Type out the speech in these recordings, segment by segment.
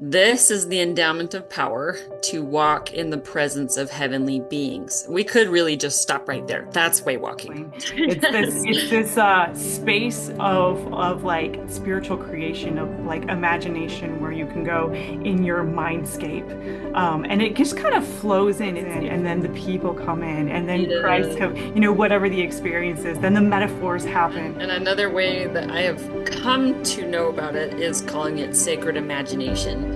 This is the endowment of power to walk in the presence of heavenly beings. We could really just stop right there. That's way walking. It's this Yes. it's this space of like spiritual creation of like imagination where you can go in your mindscape. And it just kind of flows in and then the people come in and then Christ Yeah. come, whatever the experience is, then the metaphors happen. And another way that I have come to know about it is calling it sacred imagination.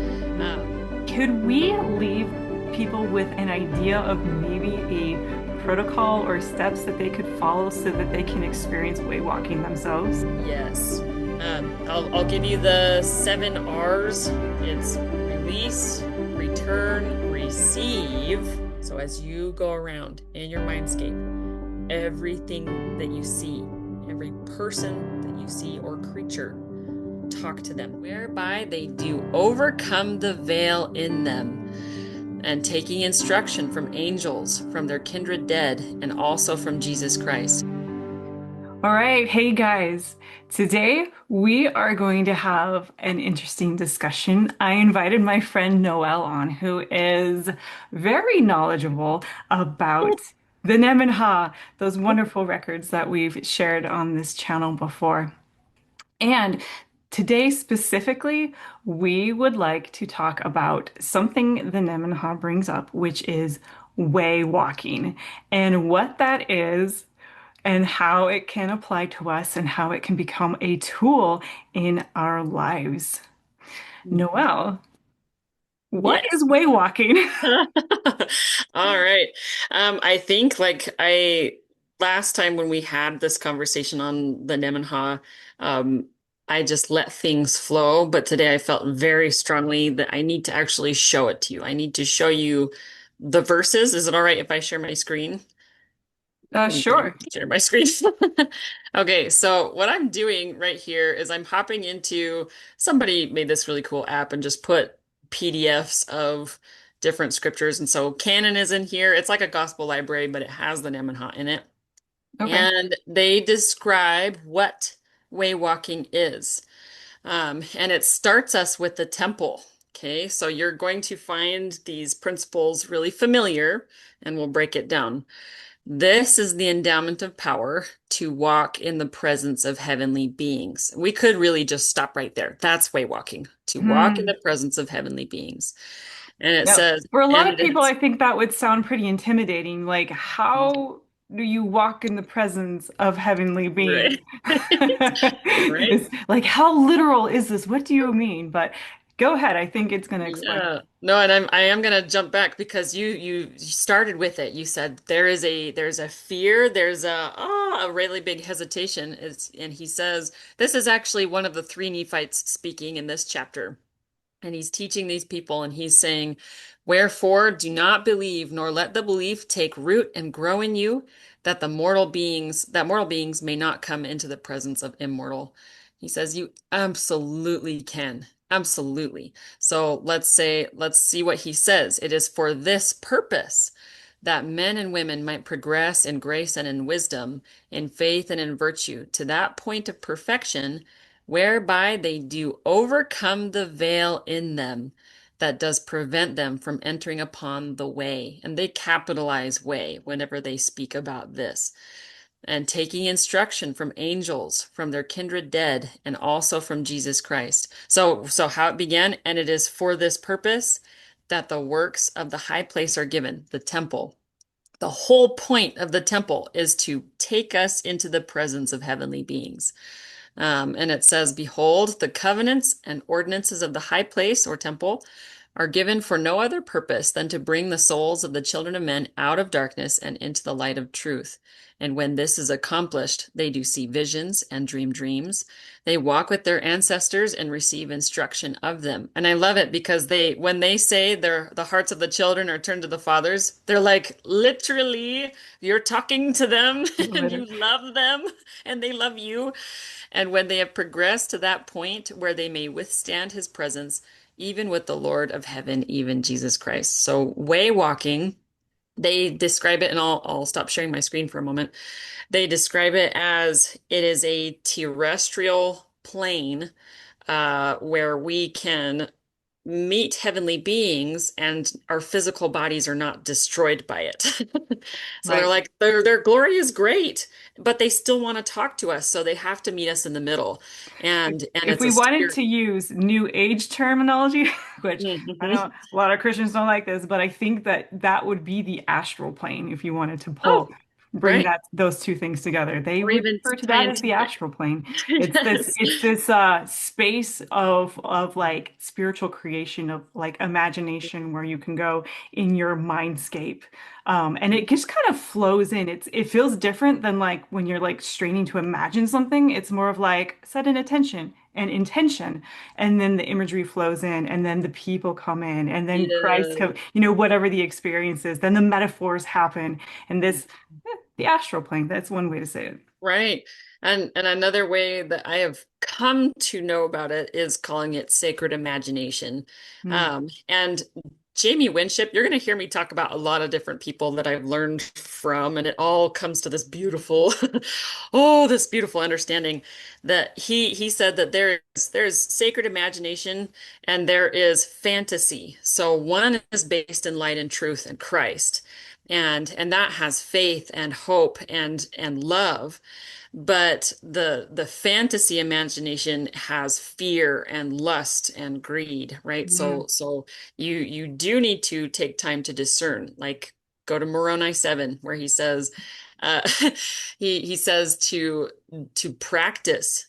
Could we leave people with an idea of maybe a protocol or steps that they could follow so that they can experience way walking themselves? Yes. I'll give you the 7 R's. It's release, return, receive. So as you go around in your mindscape, everything that you see, every person that you see or creature, talk to them, whereby they do overcome the veil in them, and taking instruction from angels, from their kindred dead, and also from Jesus Christ. All right, hey guys. Today we are going to have an interesting discussion. I invited my friend Noelle on, who is very knowledgeable about the Nemenhah, those wonderful records that we've shared on this channel before. And today specifically, we would like to talk about something the Nemenhah brings up, which is way walking and what that is and how it can apply to us and how it can become a tool in our lives. Noelle, what Yes. is way walking? All right. I think like I last time when we had this conversation on the Nemenhah, I just let things flow, but today I felt very strongly that I need to actually show it to you. I need to show you the verses. Is it all right if I share my screen? I'm gonna Sure. share my screen. Okay, so what I'm doing right here is I'm hopping into somebody made this really cool app and just put PDFs of different scriptures. And so Canon is in here. It's like a gospel library, but it has the Nemenhah in it. Okay. And they describe what way walking is. And it starts us with the temple. Okay, so you're going to find these principles really familiar, and we'll break it down. This is the endowment of power to walk in the presence of heavenly beings. We could really just stop right there. That's way walking, to walk in Hmm. the presence of heavenly beings. And it Now, says, for a lot and of it people, is, I think that would sound pretty intimidating. Like, how do you walk in the presence of heavenly beings? right, right. It's like, how literal is this? What do you mean? But go ahead. I think it's going to explain. Yeah. No, and I am gonna jump back because you started with it. You said there's a fear, there's a really big hesitation. And he says this is actually one of the three Nephites speaking in this chapter. And he's teaching these people, and he's saying, wherefore do not believe, nor let the belief take root and grow in you, that mortal beings may not come into the presence of immortal. He says you absolutely can. Absolutely. So let's see what he says. It is for this purpose that men and women might progress in grace and in wisdom, in faith and in virtue, to that point of perfection whereby they do overcome the veil in them that does prevent them from entering upon the way. And they capitalize way whenever they speak about this. And taking instruction from angels, from their kindred dead, and also from Jesus Christ. So how it began, and it is for this purpose that the works of the high place are given, the temple. The whole point of the temple is to take us into the presence of heavenly beings. And it says, behold, the covenants and ordinances of the high place or temple are given for no other purpose than to bring the souls of the children of men out of darkness and into the light of truth. And when this is accomplished, they do see visions and dream dreams. They walk with their ancestors and receive instruction of them. And I love it because when they say the hearts of the children are turned to the fathers, they're like, literally, you're talking to them and you love them and they love you. And when they have progressed to that point where they may withstand his presence, even with the Lord of heaven, even Jesus Christ. So, way walking, they describe it, and I'll stop sharing my screen for a moment. They describe it as it is a terrestrial plane where we can meet heavenly beings and our physical bodies are not destroyed by it. So they're Right. like, their glory is great, but they still want to talk to us, so they have to meet us in the middle. And If it's we a wanted spirit. to use new age terminology, which I know Mhm. a lot of Christians don't like this, but I think that that would be the astral plane if you wanted to Oh, bring right. that those two things together. They Or would even refer to tie that in as the spirit. astral plane. Yes. It's this space of like spiritual creation of like imagination where you can go in your mindscape. And it just kind of flows in. It feels different than like when you're like straining to imagine something. It's more of like set an attention and intention, and then the imagery flows in, and then the people come in, and then Christ Yeah. come, whatever the experience is, then the metaphors happen, and the astral plane. That's one way to say it. Right. And another way that I have come to know about it is calling it sacred imagination. Mm. And Jamie Winship, you're going to hear me talk about a lot of different people that I've learned from, and it all comes to this beautiful, oh, this beautiful understanding that he said that there's sacred imagination and there is fantasy. So one is based in light and truth and Christ. And that has faith and hope and love. But the fantasy imagination has fear and lust and greed, right? Mm. So you do need to take time to discern. Like go to Moroni 7, where he says uh, he says to practice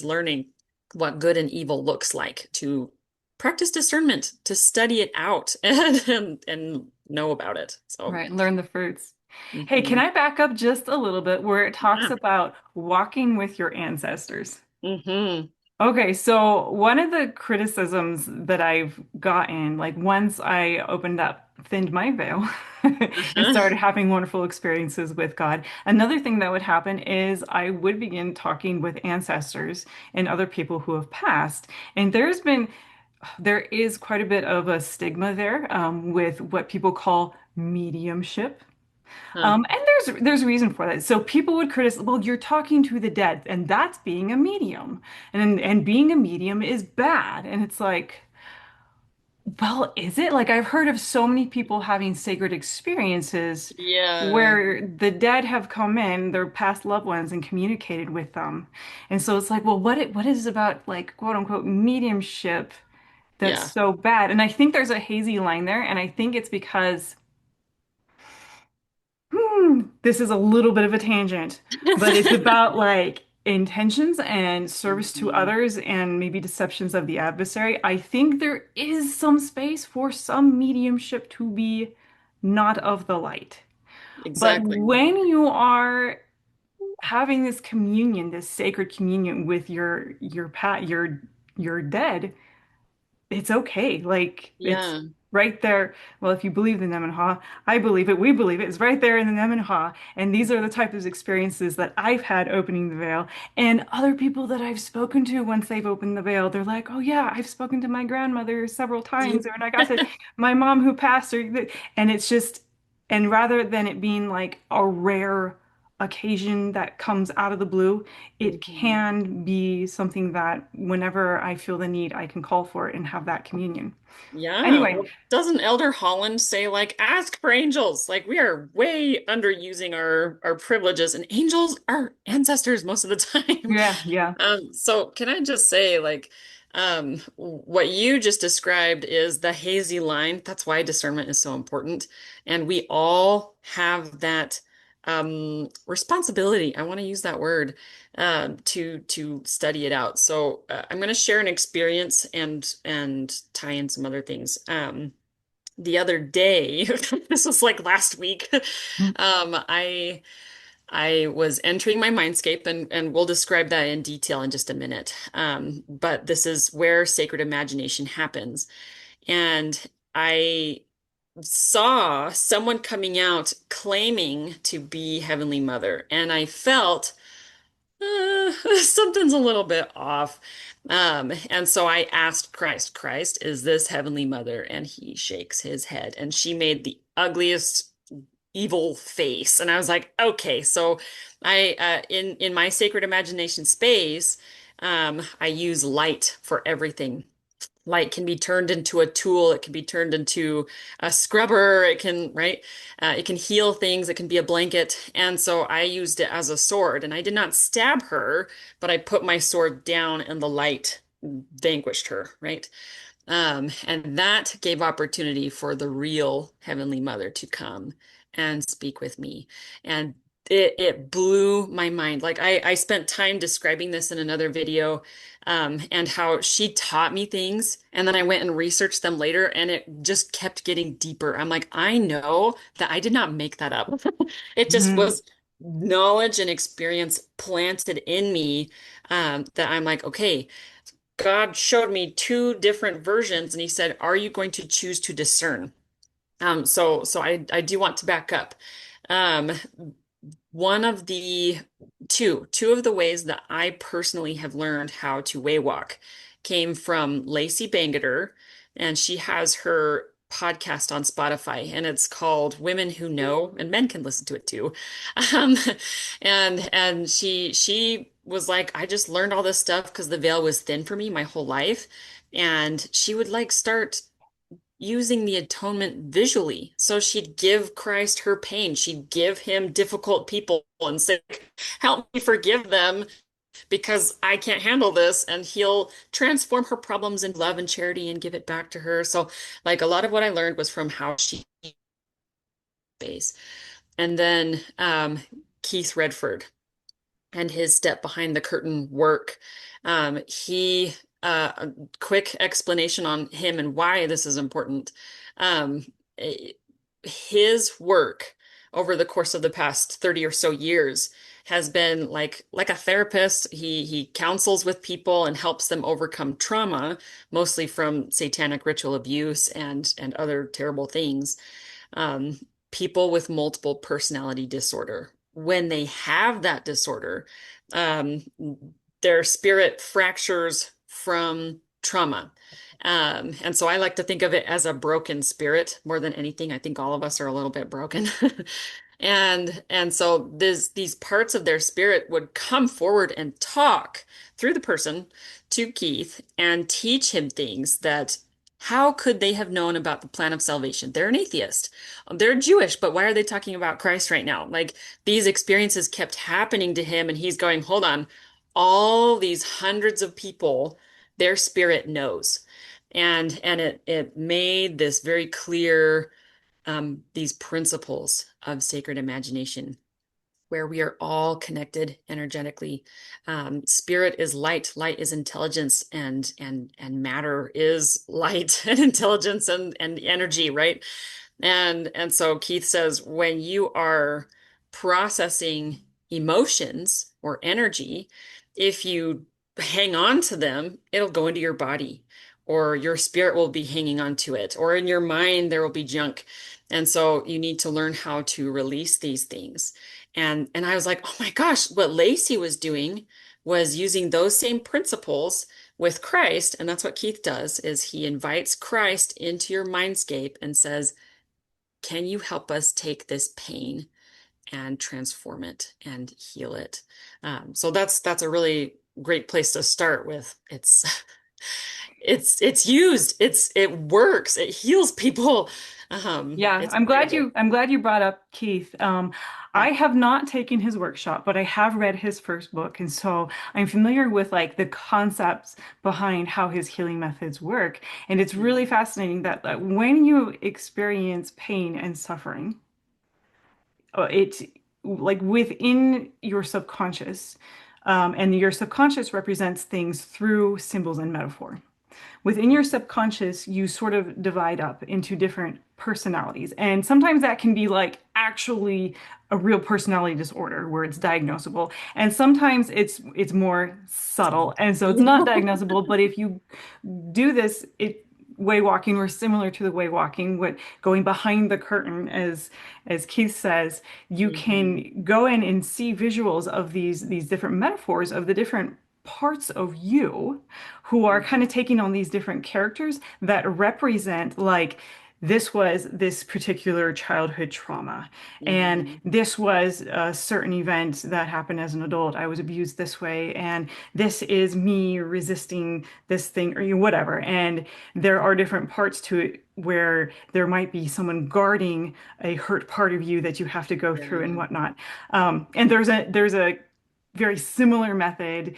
learning what good and evil looks like, to practice discernment, to study it out and know about it. So Right, learn the fruits. Hey, can mhm. I back up just a little bit where it talks Yeah. about walking with your ancestors? Hmm. Okay, so one of the criticisms that I've gotten, like once I opened up, thinned my veil, and Uh-huh. started having wonderful experiences with God, another thing that would happen is I would begin talking with ancestors and other people who have passed. And there is quite a bit of a stigma there with what people call mediumship. Huh. And there's reason for that. So people would criticize, well, you're talking to the dead, and that's being a medium. And being a medium is bad. And it's like, well, is it? Like I've heard of so many people having sacred experiences Yeah. where the dead have come in, their past loved ones, and communicated with them. And so it's like, well, what is it about like quote unquote mediumship that's Yeah. so bad? And I think there's a hazy line there, and I think it's because this is a little bit of a tangent, but it's about like intentions and service to Mhm. others and maybe deceptions of the adversary. I think there is some space for some mediumship to be not of the light. But Exactly. when you are having this communion, this sacred communion with your dead, it's okay. Like it's Yeah. right there. Well, if you believe the Nemenhah, I believe it. We believe it. It's right there in the Nemenhah. And these are the types of experiences that I've had opening the veil. And other people that I've spoken to once they've opened the veil, they're like, "Oh yeah, I've spoken to my grandmother several times, and I got to my mom who passed her." And it's just, and rather than it being like a rare occasion that comes out of the blue, it Mhm. can be something that whenever I feel the need, I can call for it and have that communion. Yeah. Anyway, Well, doesn't Elder Holland say like ask for angels? Like we are way underusing our privileges, and angels are ancestors most of the time. yeah, yeah. So can I just say like what you just described is the hazy line. That's why discernment is so important. And we all have that responsibility. I want to use that word to study it out. So I'm going to share an experience and tie in some other things. The other day, this was like last week, I was entering my mindscape, and we'll describe that in detail in just a minute. But this is where sacred imagination happens, and I saw someone coming out claiming to be Heavenly Mother, and I felt something's a little bit off. And so I asked Christ, is this Heavenly Mother? And he shakes his head, and she made the ugliest evil face. And I was like, okay, so I in my sacred imagination space, I use light for everything. Light can be turned into a tool. It can be turned into a scrubber. It can, right? It can heal things. It can be a blanket. And so I used it as a sword. And I did not stab her, but I put my sword down and the light vanquished her, right? And that gave opportunity for the real Heavenly Mother to come and speak with me. And it blew my mind. Like I spent time describing this in another video, and how she taught me things, and then I went and researched them later, and it just kept getting deeper. I'm like, I know that I did not make that up. It just Mhm. was knowledge and experience planted in me, that I'm like, okay. God showed me two different versions, and he said, "Are you going to choose to discern?" So I do want to back up. Um, one of the two of the ways that I personally have learned how to waywalk came from Lacey Bangeter, and she has her podcast on Spotify, and it's called Women Who Know, and men can listen to it too. Um, and she was like, I just learned all this stuff because the veil was thin for me my whole life, and she would like start using the atonement visually. So she'd give Christ her pain. She'd give him difficult people and say, help me forgive them because I can't handle this. And he'll transform her problems into love and charity and give it back to her. So, like, a lot of what I learned was from how she pays. And then Keith Redford and his step behind the curtain work. He a quick explanation on him and why this is important. Um, eh, his work over the course of the past 30 or so years has been like a therapist. He counsels with people and helps them overcome trauma, mostly from satanic ritual abuse and other terrible things. um, People with multiple personality disorder. When they have that disorder, um, their spirit fractures from trauma. And so I like to think of it as a broken spirit more than anything. I think all of us are a little bit broken. And so these parts of their spirit would come forward and talk through the person to Keith and teach him things that how could they have known about the plan of salvation? They're an atheist. They're Jewish, but why are they talking about Christ right now? Like these experiences kept happening to him, and he's going, hold on, all these hundreds of people, their spirit knows. And it made this very clear, these principles of sacred imagination, where we are all connected energetically. Spirit is light, light is intelligence, and matter is light and intelligence and energy, right? And so Keith says when you are processing emotions or energy, if you hang on to them, it'll go into your body, or your spirit will be hanging on to it, or in your mind there will be junk. And so you need to learn how to release these things. And I was like, oh my gosh, what Lacey was doing was using those same principles with Christ. And that's what Keith does, is he invites Christ into your mindscape and says, can you help us take this pain and transform it and heal it? So that's a really great place to start with. It's used. It works. It heals people. Yeah, It's incredible. I'm glad you brought up Keith. Yeah. I have not taken his workshop, but I have read his first book, and so I'm familiar with like the concepts behind how his healing methods work. And it's really Mhm. fascinating that when you experience pain and suffering, it's like within your subconscious, and your subconscious represents things through symbols and metaphor. Within your subconscious, you sort of divide up into different personalities. And sometimes that can be like actually a real personality disorder where it's diagnosable. And sometimes it's more subtle. And so it's not diagnosable, but if you do this, it way walking or similar to the way walking, what going behind the curtain, as Keith says, you Mhm. can go in and see visuals of these different metaphors of the different parts of you who are kind Mhm. of taking on these different characters that represent like this was this particular childhood trauma, and Hmm. this was a certain event that happened as an adult. I was abused this way, and this is me resisting this thing, or whatever. And there are different parts to it where there might be someone guarding a hurt part of you that you have to go through and Yeah. whatnot. And there's a very similar method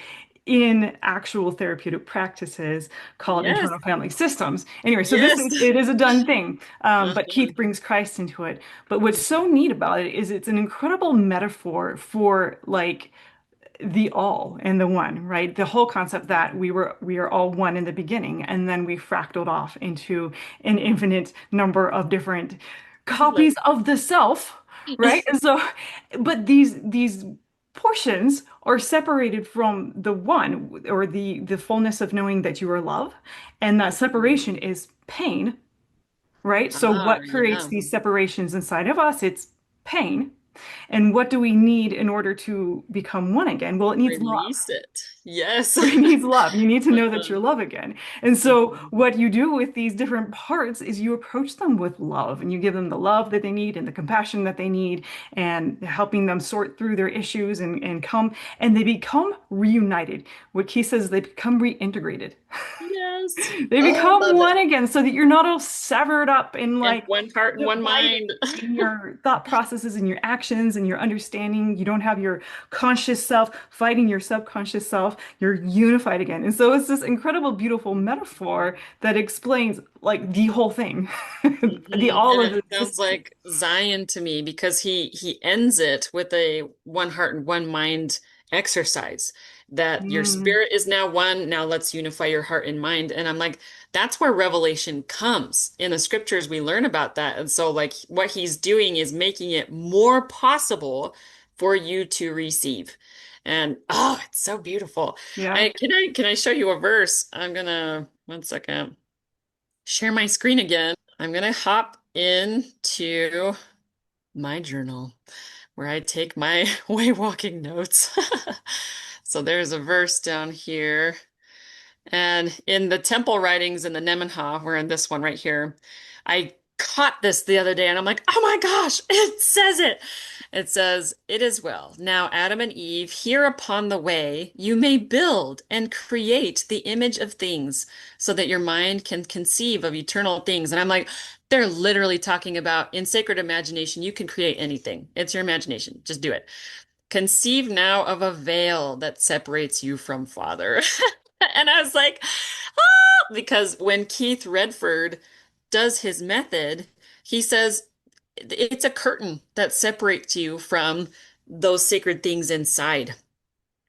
in actual therapeutic practices called Yes. internal family systems. Anyway, so this Yes. is it is a done thing, but Uh-huh. Keith brings Christ into it. But what's so neat about it is it's an incredible metaphor for like the all and the one, right? The whole concept that we are all one in the beginning, and then we fractaled off into an infinite number of different I love copies of the self, right? And so, but these portions are separated from the one or the fullness of knowing that you are love, and that Mhm. separation is pain, right? So Ah, what creates yeah. these separations inside of us? It's pain. And what do we need in order to become one again? Well, it needs love. Release it. Yes. It needs love. You need to know that Uh-huh. you're love again. And so, Mhm. what you do with these different parts is you approach them with love and you give them the love that they need and the compassion that they need and helping them sort through their issues and come and they become reunited. What Keith says, they become reintegrated. Yes. They Oh, I become love it. one again so that you're not all severed up and And like one heart and one divided mind. in your thought processes and your actions and your understanding. You don't have your conscious self fighting your subconscious self. You're unified again. And so it's this incredible, beautiful metaphor that explains like the whole thing, the all And of it the sounds existence. like Zion to me because he ends it with a one heart and one mind exercise that your Mm, spirit is now one. Now let's unify your heart and mind. And I'm like, that's where revelation comes. In the scriptures, we learn about that. And so like what he's doing is making it more possible for you to receive. And oh, it's so beautiful. yeah. Can I show you a verse? I'm gonna one second share my screen again. I'm gonna hop into my journal where I take my way walking notes. So there's a verse down here. And in the temple writings in the Nemenhah, we're in this one right here, I caught this the other day and I'm like, oh my gosh, it says it. It says, it is well. Now, Adam and Eve, here upon the way, you may build and create the image of things so that your mind can conceive of eternal things. And I'm like, they're literally talking about in sacred imagination, you can create anything. It's your imagination. Just do it. Conceive now of a veil that separates you from Father. And I was like, ah, because when Keith Redford does his method, he says it's a curtain that separates you from those sacred things inside.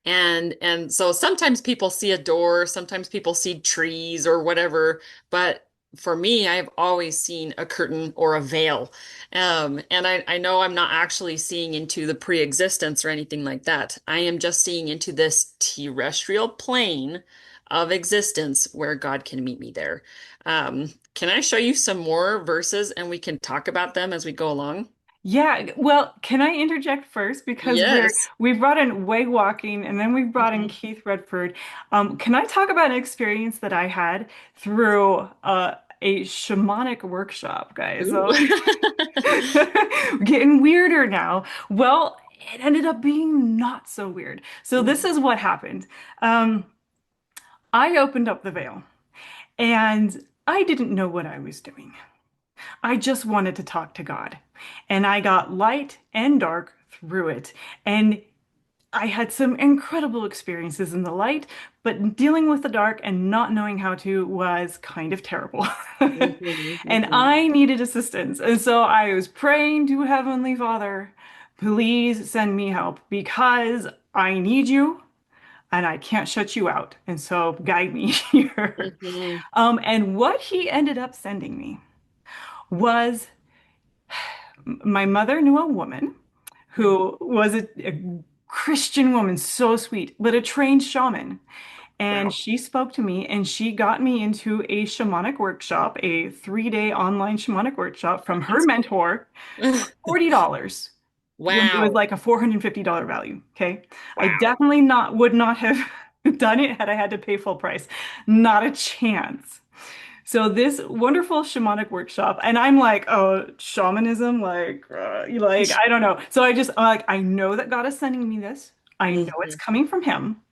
And so sometimes people see a door, sometimes people see trees or whatever, but for me, I've always seen a curtain or a veil. And I know I'm not actually seeing into the pre-existence or anything like that. I am just seeing into this terrestrial plane of existence where God can meet me there. Can I show you some more verses and we can talk about them as we go along? Yeah, well, can I interject first because Yes. we've brought in way walking and then we've brought in Mhm. Keith Redford. Can I talk about an experience that I had through a shamanic workshop, guys? Ooh. So getting weirder now. Well, it ended up being not so weird. So this Ooh. is what happened. Um, I opened up the veil and I didn't know what I was doing. I just wanted to talk to God. And I got light and dark through it. And I had some incredible experiences in the light, but dealing with the dark and not knowing how to was kind of terrible. Mhm, And mhm, I needed assistance. And so I was praying to Heavenly Father, please send me help because I need you and I can't shut you out. And so guide me here. mhm. And what he ended up sending me was my mother knew a woman who was a Christian woman, so sweet, but a trained shaman. And Wow. she spoke to me and she got me into a shamanic workshop, a 3-day online shamanic workshop from her That's mentor for $40 when it was wow. like a $450 value. Okay. I Wow. definitely would not have done it had I had to pay full price. Not a chance. So this wonderful shamanic workshop, and I'm like, oh, shamanism, like I don't know. So I'm like, I know that God is sending me this. I know it's Hmm. coming from Him.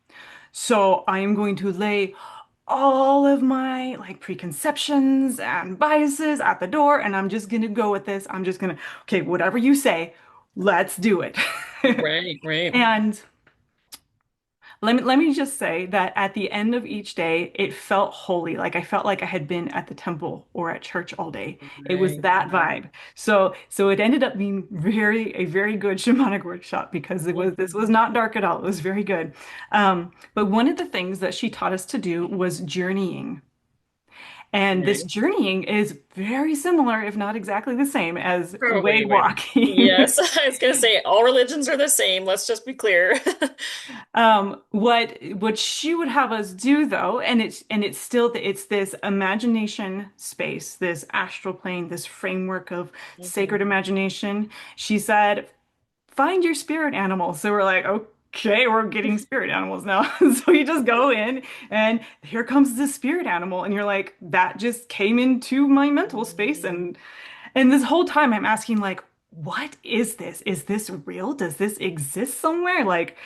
So I am going to lay all of my like preconceptions and biases at the door, and I'm just gonna go with this. I'm just gonna, okay, whatever you say, let's do it. Right, right, And let me just say that at the end of each day, it felt holy. Like I felt like I had been at the temple or at church all day. It was right, that right. vibe. So it ended up being a very good shamanic workshop because this Hmm. was not dark at all. It was very good. But one of the things that she taught us to do was journeying. And this Right. journeying is very similar, if not exactly the same, as Probably, way wait. walking. Yes, I was gonna say all religions are the same. Let's just be clear. What she would have us do though, and it's still it's this imagination space, this astral plane, this framework of Hmm. sacred imagination. She said, find your spirit animal. So we're like, okay, we're getting spirit animals now. So you just go in and here comes the spirit animal, and you're like, that just came into my mental space, and this whole time I'm asking like, what is this? Is this real? Does this exist somewhere? Like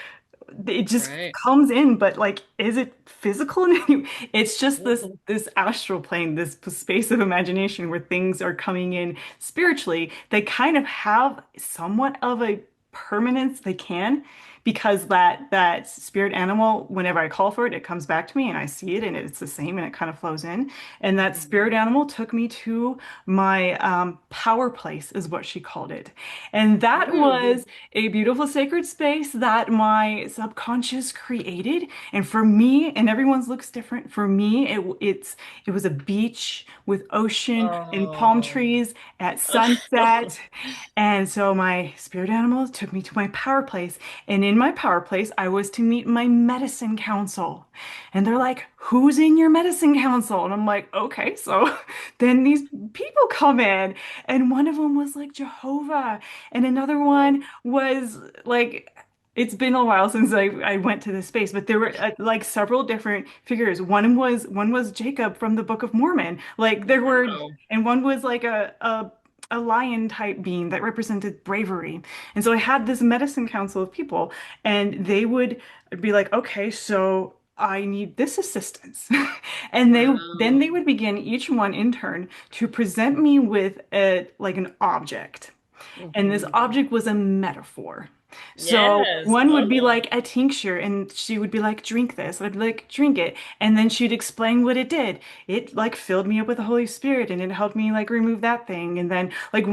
it just Right. comes in, but like, is it physical in any? It's just this Hmm. this astral plane, this space of imagination where things are coming in spiritually. They kind of have somewhat of a permanence. They can, because that spirit animal, whenever I call for it, it comes back to me and I see it and it's the same and it kind of flows in. And that spirit animal took me to my power place, is what she called it. And that Mm. was a beautiful sacred space that my subconscious created. And for me, and everyone's looks different. For me, it was a beach with ocean and palm Oh. trees at sunset. And so my spirit animals took me to my power place. And in my power place, I was to meet my medicine council. And they're like, who's in your medicine council? And I'm like, okay. So then these people come in, and one of them was like Jehovah, and another one was like, it's been a while since I went to this space, but there were like several different figures. One was Jacob from the Book of Mormon. Like there were, Wow. and one was like a lion type being that represented bravery. And so I had this medicine council of people, and they would be like, okay, so I need this assistance. And then Wow. they would begin each one in turn to present me with a like an object. And this Hmm. object was a metaphor. So Yes. one would be Oh. like a tincture, and she would be like, drink this. And I'd be like, drink it. And then she'd explain what it did. It like filled me up with the Holy Spirit, and it helped me like remove that thing. And then like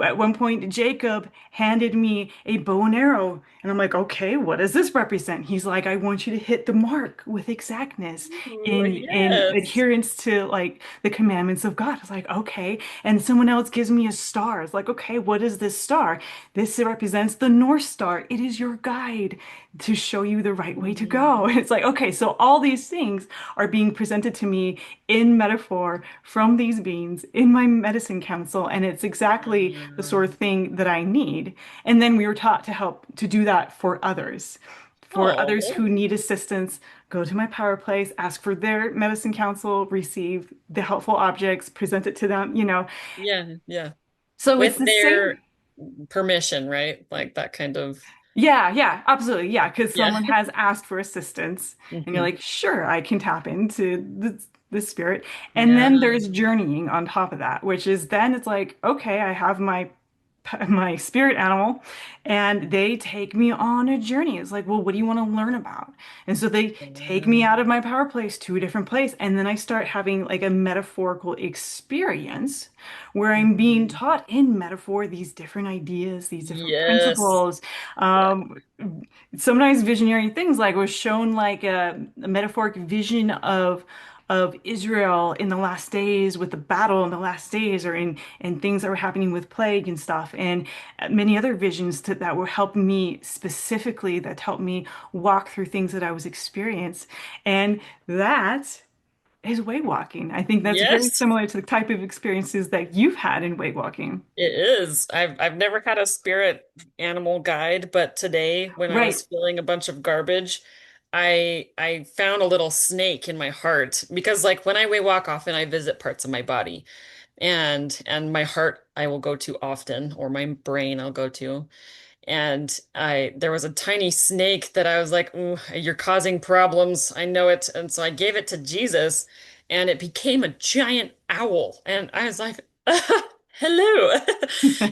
at one point, Jacob handed me a bow and arrow. And I'm like, okay, what does this represent? He's like, I want you to hit the mark with exactness Ooh, in yes. adherence to like the commandments of God. I was like, okay. And someone else gives me a star. It's like, okay, what is this star? This represents the North Star. It is your guide to show you the right way to go. Mhm. It's like, okay, so all these things are being presented to me in metaphor from these beings in my medicine council, and it's exactly the sort Wow. of thing that I need. And then we were taught to help to do that for others. For others Oh. who need assistance, go to my power place, ask for their medicine council, receive the helpful objects, present it to them. Yeah, yeah. So it's With the same. their permission, right? Like that kind of, Yeah, yeah, absolutely. Yeah, because yeah. someone has asked for assistance, and you're Hmm. like, sure, I can tap into the spirit. And Yeah. then there's journeying on top of that, which is then it's like, okay, I have my spirit animal, and they take me on a journey. It's like, well, what do you want to learn about? And so they take me out of my power place to a different place, and then I start having like a metaphorical experience where I'm being Mhm. taught in metaphor these different ideas, these different Yes. principles. Yeah. Um, Sometimes visionary things, like was shown like a metaphoric vision of Israel in the last days, with the battle in the last days, or in and things that were happening with plague and stuff, and many other visions that were helping me specifically, that helped me walk through things that I was experiencing. And that is way walking. I think that's very Yes, similar to the type of experiences that you've had in way walking. it is. I've never had a spirit animal guide, but today when I was Right. feeling a bunch of garbage, I found a little snake in my heart because like when I walk often, I visit parts of my body. And my heart I will go to often, or my brain I'll go to. And I there was a tiny snake that I was like, "Ooh, you're causing problems. I know it." And so I gave it to Jesus, and it became a giant owl. And I was like, "Hello."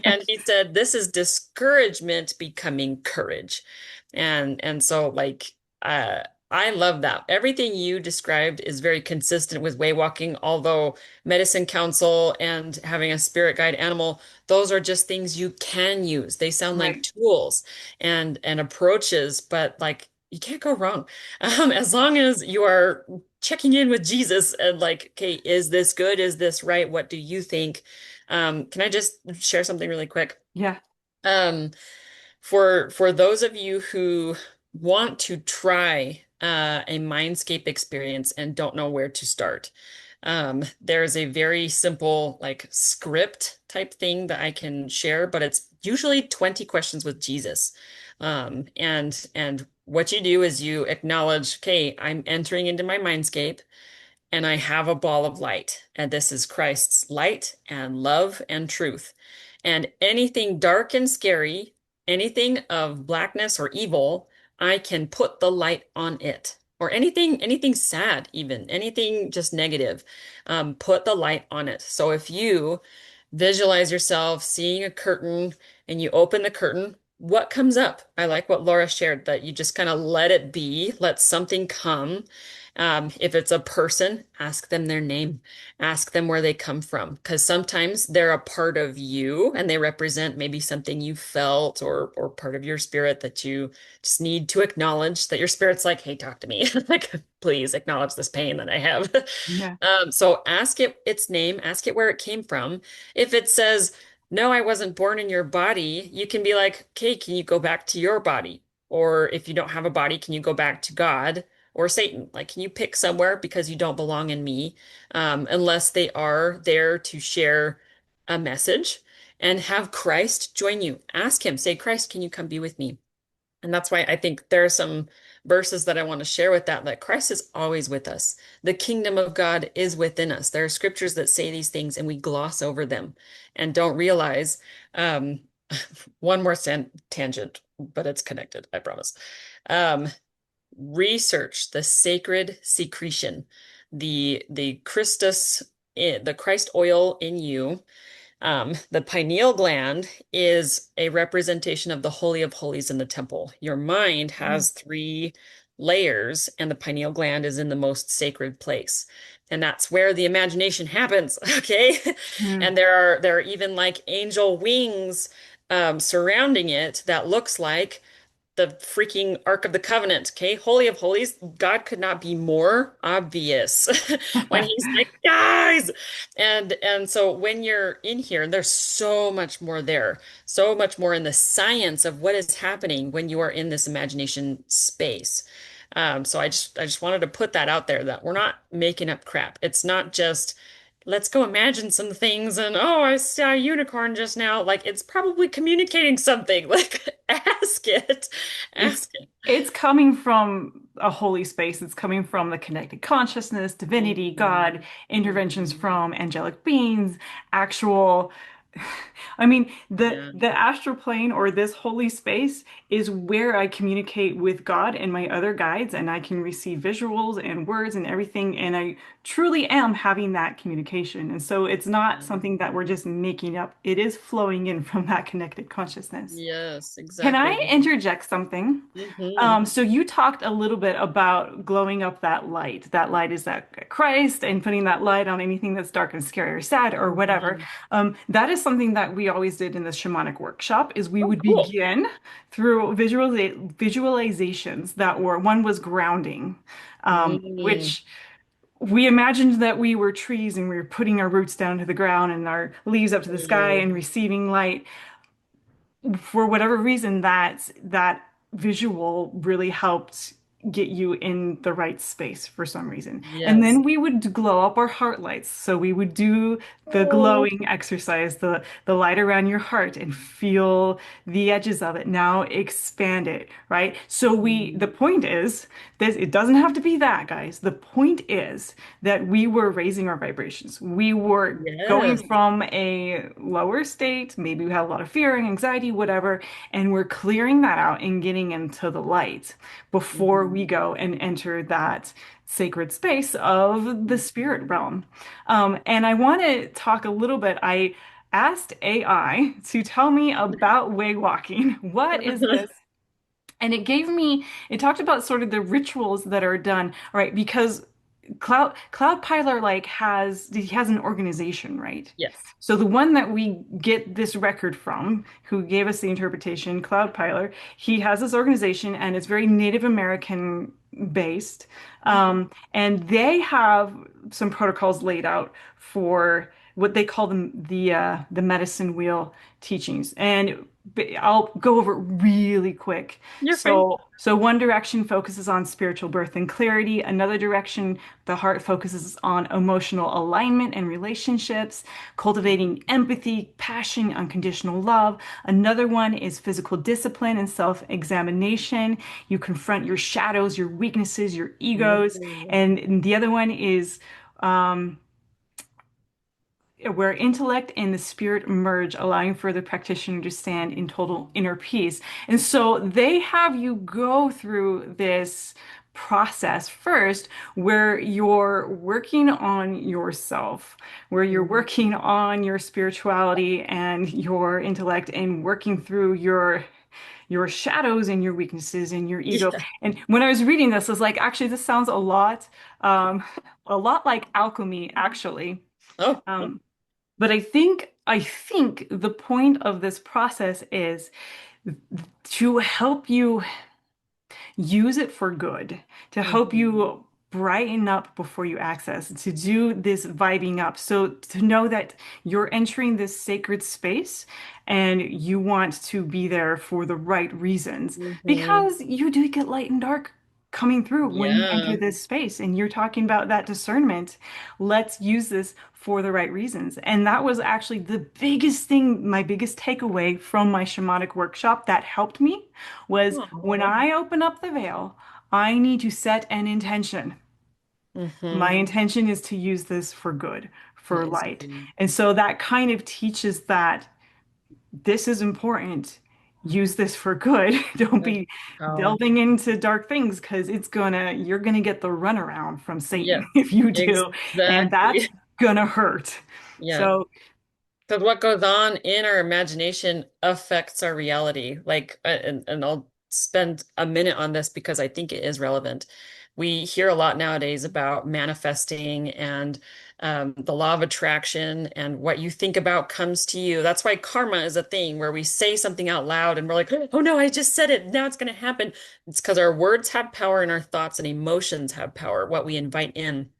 And he said, "This is discouragement becoming courage." And so like uh I love that. Everything you described is very consistent with way walking, although medicine council and having a spirit guide animal, those are just things you can use. They sound like Right. tools and approaches, but like you can't go wrong. As long as you are checking in with Jesus and like, okay, is this good? Is this right? What do you think? Can I just share something really quick? Yeah. Um, for those of you who want to try a mindscape experience and don't know where to start, there's a very simple like script type thing that I can share, but it's usually 20 questions with Jesus. And what you do is you acknowledge, okay, I'm entering into my mindscape and I have a ball of light. And this is Christ's light and love and truth. And anything dark and scary, anything of blackness or evil, I can put the light on it. Or anything sad, even anything just negative, put the light on it. So if you visualize yourself seeing a curtain and you open the curtain, what comes up? I like what Laura shared, that you just kind of let it be, let something come. If it's a person, ask them their name, ask them where they come from, because sometimes they're a part of you and they represent maybe something you felt or part of your spirit that you just need to acknowledge that your spirit's like, hey, talk to me. Like, please acknowledge this pain that I have. Yeah. So ask it its name, ask it where it came from. If it says, no, I wasn't born in your body, you can be like, okay, can you go back to your body? Or if you don't have a body, can you go back to God or Satan? Like, can you pick somewhere because you don't belong in me? Unless they are there to share a message and have Christ join you. Ask him, say, Christ, can you come be with me? And that's why I think there are some verses that I want to share with that, that Christ is always with us. The kingdom of God is within us. There are scriptures that say these things and we gloss over them and don't realize. Um, one more tangent, but it's connected, I promise. Um, Research the sacred secretion, the Christus, the Christ oil in you. The pineal gland is a representation of the Holy of Holies in the temple. Your mind Mm. has three layers, and the pineal gland is in the most sacred place. And that's where the imagination happens, okay? Mm. And there are even like angel wings surrounding it that looks like the freaking Ark of the Covenant, okay? Holy of Holies, God could not be more obvious when he's like, guys. And so when you're in here, there's so much more there, so much more in the science of what is happening when you are in this imagination space. So I just wanted to put that out there that we're not making up crap. It's not just let's go imagine some things and oh, I saw a unicorn just now. Like it's probably communicating something. Like ask it. It's Ask it. it's coming from a holy space. It's coming from the connected consciousness, divinity, God, Mhm. interventions Mhm. from angelic beings, actual I mean, Yeah. the astral plane or this holy space is where I communicate with God and my other guides, and I can receive visuals and words and everything, and I truly am having that communication. And so it's not Yeah. something that we're just making up. It is flowing in from that connected consciousness. Yes, Can I exactly. interject something? Hmm. So you talked a little bit about glowing up that light. That light is that Christ and putting that light on anything that's dark and scary or sad or whatever. Hmm. That is something that we always did in the shamanic workshop is we Oh, would cool. begin through visualizations that were one was grounding, Mm. which we imagined that we were trees and we were putting our roots down to the ground and our leaves up to the sky Mm. and receiving light for whatever reason that visual really helped get you in the right space for some reason. And Yes. then we would glow up our heart lights. So we would do the Oh. glowing exercise, the light around your heart and feel the edges of it. Now expand it, right? So the Mm. point is this, it doesn't have to be that, guys. The point is that we were raising our vibrations. We were going Yes. from a lower state, maybe we had a lot of fear and anxiety, whatever, and we're clearing that out and getting into the light before we Mhm. go and enter that sacred space of the spirit realm. And I want to talk a little bit. I asked AI to tell me about way walking. What is this? And it talked about sort of the rituals that are done, right? Because Cloudpilar like he has an organization, right? Yes. So the one that we get this record from, who gave us the interpretation, Cloudpilar, he has this organization and it's very Native American based. And they have some protocols laid out for what they call the medicine wheel teachings. And I'll go over it really quick. You're fine. So one direction focuses on spiritual birth and clarity. Another direction, the heart focuses on emotional alignment and relationships, cultivating empathy, passion, unconditional love. Another one is physical discipline and self-examination. You confront your shadows, your weaknesses, your egos. Mhm. And the other one is um, where intellect and the spirit merge, allowing for the practitioner to stand in total inner peace. And so they have you go through this process first where you're working on yourself, where you're Mhm. working on your spirituality and your intellect and working through your shadows and your weaknesses and your ego. Yeah. And when I was reading this, I was like, actually, this sounds um, a lot like alchemy, actually. Oh. Um, but I think the point of this process is to help you use it for good, to help Mhm. you brighten up before you access, to do this vibing up. So to know that you're entering this sacred space and you want to be there for the right reasons Mhm. because you do get light and dark coming through when you enter Yeah. this space and you're talking about that discernment. Let's use this for the right reasons. And that was actually the biggest thing, my biggest takeaway from my shamanic workshop that helped me was Oh. when I open up the veil, I need to set an intention. My Mhm. intention is to use this for good, for Yes. light. And so that kind of teaches that this is important. Use this for good. Don't That's be power. delving into dark things because you're gonna get the runaround from Satan Yes. if you do. And that's Exactly. gonna hurt. Yeah. So, Because what goes on in our imagination affects our reality. Like, and I'll spend a minute on this because I think it is relevant. We hear a lot nowadays about manifesting and the law of attraction, and what you think about comes to you. That's why karma is a thing where we say something out loud and we're like, oh no, I just said it. Now it's going to happen. It's because our words have power and our thoughts and emotions have power, what we invite in.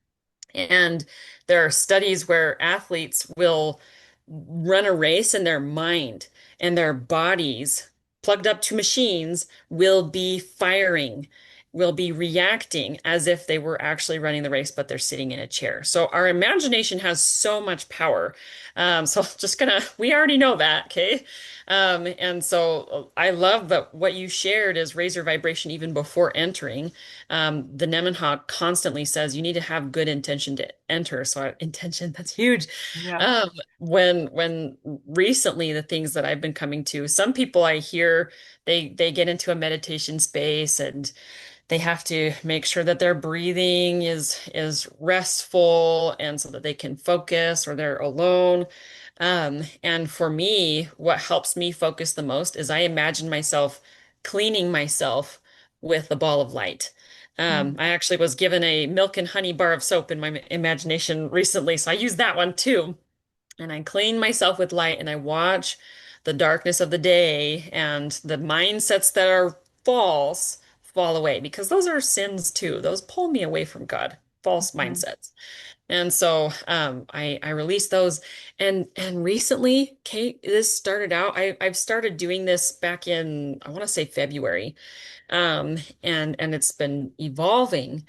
And there are studies where athletes will run a race and their mind and their bodies plugged up to machines will be firing, will be reacting as if they were actually running the race, but they're sitting in a chair. So our imagination has so much power. So just gonna, we already know that, okay? And so I love that what you shared is raise your vibration even before entering. The Nemenhah constantly says you need to have good intention to enter. So intention, that's huge. yeah. Um, when recently the things that I've been coming to, some people I hear they get into a meditation space and they have to make sure that their breathing is restful and so that they can focus or they're alone. And for me, what helps me focus the most is I imagine myself cleaning myself with a ball of light. Mm, I actually was given a milk and honey bar of soap in my imagination recently, so I use that one too. And I clean myself with light and I watch the darkness of the day and the mindsets that are false fall away because those are sins too. Those pull me away from God, false mm, mindsets. And so I released those, and recently, Kate, this started out. I've started doing this back in, I want to say February, and it's been evolving.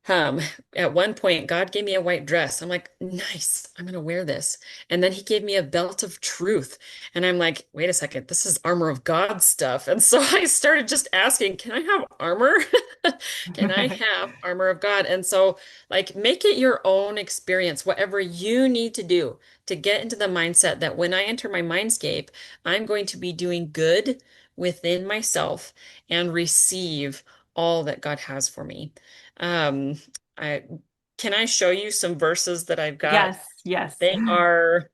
Um, at one point, God gave me a white dress. I'm like, nice, I'm gonna wear this. And then he gave me a belt of truth. And I'm like, wait a second, this is armor of God stuff. And so I started just asking, can I have armor? Can I have armor of God? And so, like, make it your own experience, whatever you need to do to get into the mindset that when I enter my mindscape, I'm going to be doing good within myself and receive all that God has for me. Um, I can I show you some verses that I've got? Yes, yes. They are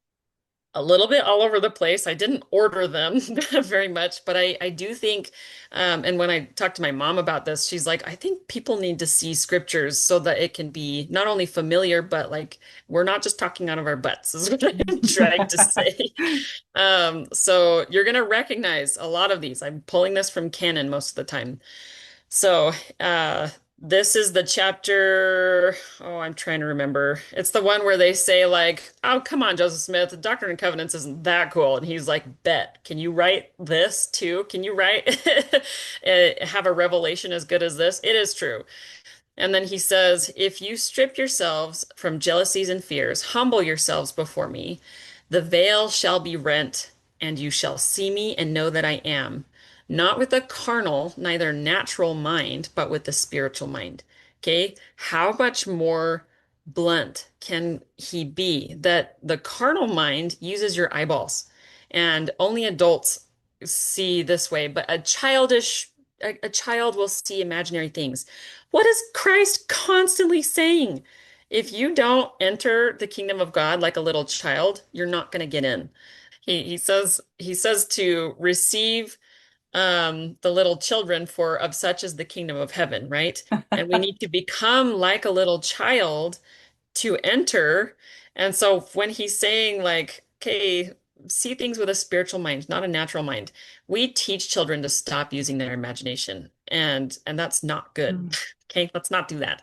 a little bit all over the place. I didn't order them very much, but I do think, and when I talked to my mom about this, she's like, I think people need to see scriptures so that it can be not only familiar, but like we're not just talking out of our butts, is what I'm trying to say. So you're gonna recognize a lot of these. I'm pulling this from canon most of the time. So, this is the chapter. Oh, I'm trying to remember. It's the one where they say, like, oh, come on, Joseph Smith, Doctrine and Covenants isn't that cool. And he's like, bet, can you write this too? Can you write, have a revelation as good as this? It is true. And then he says, if you strip yourselves from jealousies and fears, humble yourselves before me, the veil shall be rent, and you shall see me and know that I am, not with a carnal, neither natural mind, but with the spiritual mind. Okay? How much more blunt can he be that the carnal mind uses your eyeballs, and only adults see this way, but a child will see imaginary things. What is Christ constantly saying? If you don't enter the kingdom of God like a little child, you're not going to get in. He says to receive the little children, for of such is the kingdom of heaven, right? And we need to become like a little child to enter. And so when he's saying like, okay, see things with a spiritual mind, not a natural mind, we teach children to stop using their imagination. And that's not good. Okay, let's not do that.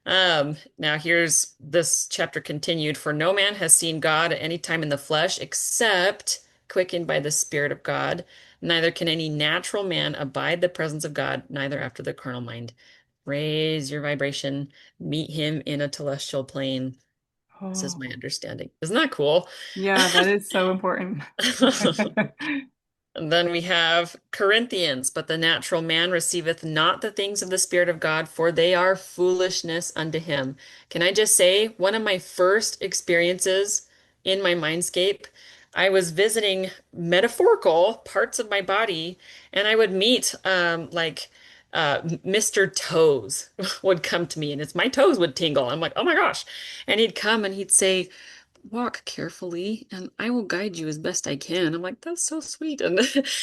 Now here's this chapter continued. For no man has seen God at any time in the flesh except quickened by the Spirit of God. Neither can any natural man abide the presence of God, neither after the carnal mind. Raise your vibration, meet him in a telestial plane. This is Oh, my understanding. Isn't that cool? yeah, that is so important. And then we have Corinthians, but the natural man receiveth not the things of the Spirit of God, for they are foolishness unto him. Can I just say, one of my first experiences in my mindscape, I was visiting metaphorical parts of my body, and I would meet Mr. Toes would come to me, and it's my toes would tingle. I'm like, oh my gosh. And he'd come and he'd say, walk carefully and I will guide you as best I can. I'm like, that's so sweet. And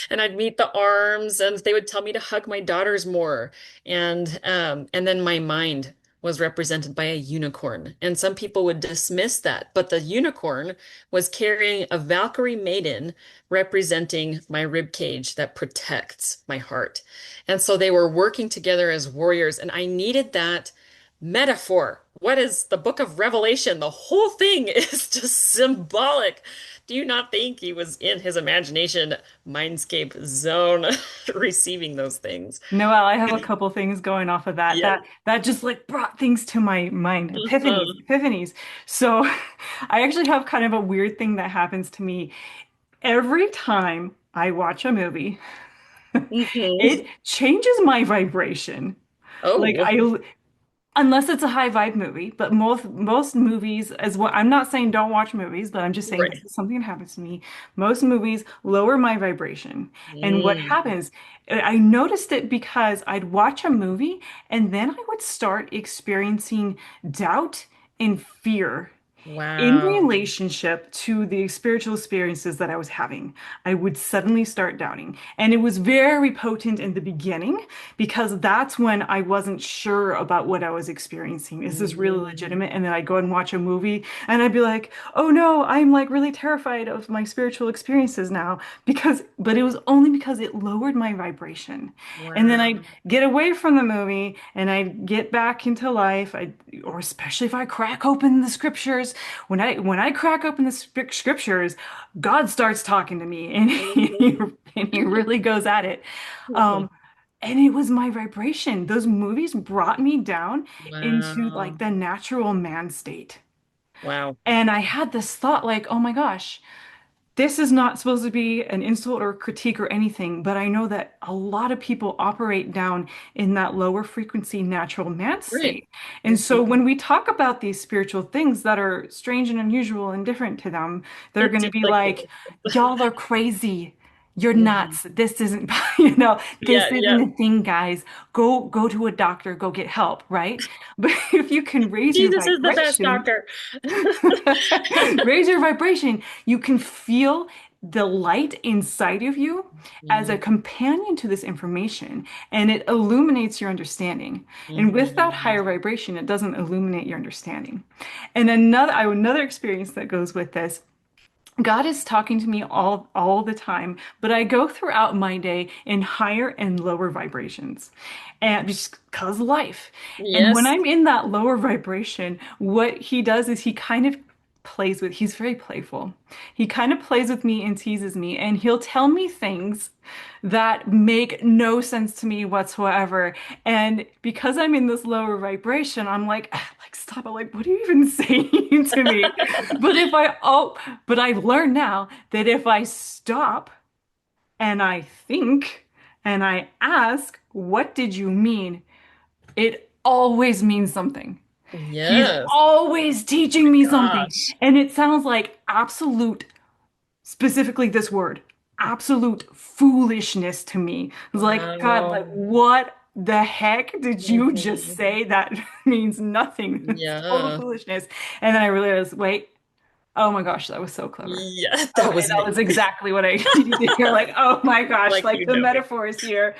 and I'd meet the arms and they would tell me to hug my daughters more. And then my mind was represented by a unicorn. And some people would dismiss that, but the unicorn was carrying a Valkyrie maiden representing my rib cage that protects my heart. And so they were working together as warriors, and I needed that metaphor. What is the book of Revelation? The whole thing is just symbolic. Do you not think he was in his imagination mindscape zone receiving those things? Noelle, I have a couple things going off of that. Yeah. That just like brought things to my mind. Epiphanies, Mhm. epiphanies. So I actually have kind of a weird thing that happens to me every time I watch a movie. Mhm. It changes my vibration. Like Oh, unless it's a high vibe movie, but most movies as well. I'm not saying don't watch movies, but I'm just saying this right. is something that happens to me. Most movies lower my vibration. And what Mm. happens, I noticed it because I'd watch a movie and then I would start experiencing doubt and fear. In Wow. relationship to the spiritual experiences that I was having, I would suddenly start doubting. And it was very potent in the beginning because that's when I wasn't sure about what I was experiencing. Is this really Mm, legitimate? And then I'd go and watch a movie and I'd be like, oh no, I'm like really terrified of my spiritual experiences now but it was only because it lowered my vibration. And then I'd wow. get away from the movie and I'd get back into life. Or especially if I crack open the scriptures when I crack open the scriptures, God starts talking to me, and he, Mhm. and he really goes at it. Um, and it was my vibration. Those movies brought me down into like Wow. the natural man state. Wow. And I had this thought like, oh my gosh, this is not supposed to be an insult or critique or anything, but I know that a lot of people operate down in that lower frequency natural man Right. state. And so Mhm. when we talk about these spiritual things that are strange and unusual and different to them, they're It's going to just be like, like, y'all are crazy. You're mhm. nuts. This isn't, this Yeah, isn't yeah. a thing, guys. Go to a doctor, go get help, right? But if you can raise your Jesus is the best vibration, doctor. raise your vibration. You can feel the light inside of you as a Mhm. companion to this information, and it illuminates your understanding. And with that higher Mhm. vibration, it doesn't illuminate your understanding. And another experience that goes with this. God is talking to me all the time, but I go throughout my day in higher and lower vibrations. And just because life. And when Yes. I'm in that lower vibration, what he does is he kind of he's very playful. He kind of plays with me and teases me, and he'll tell me things that make no sense to me whatsoever. And because I'm in this lower vibration, I'm like, like stop it, like what are you even saying to me? But if I oh, but I've learned now that if I stop and I think and I ask, what did you mean? It always means something. He's Yes. always Oh my teaching me something. gosh. And it sounds like absolute, specifically this word, absolute foolishness to me. It's like, God, like, Wow. what the heck did you just Mhm. say? That means nothing. It's total Yeah. foolishness. And then I realized, wait, oh my gosh, that was so clever. Yeah, that Okay, was that me. was exactly what I needed to hear. Like, oh my gosh, Like like you the know me. metaphors here.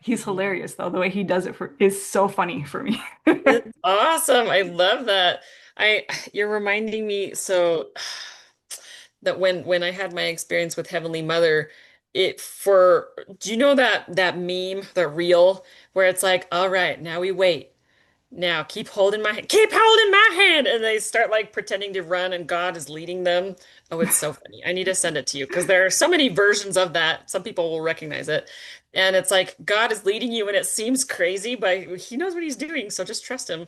He's hilarious though. The way he does it is so funny for me. It's awesome. I love that. I you're reminding me so that when I had my experience with Heavenly Mother, it for do you know that meme, the reel where it's like, all right, now we wait. Now keep holding my hand. Keep holding my hand. And they start like pretending to run and God is leading them. Oh, it's so funny. I need to send it to you because there are so many versions of that. Some people will recognize it. And it's like God is leading you and it seems crazy, but he knows what he's doing. So just trust him.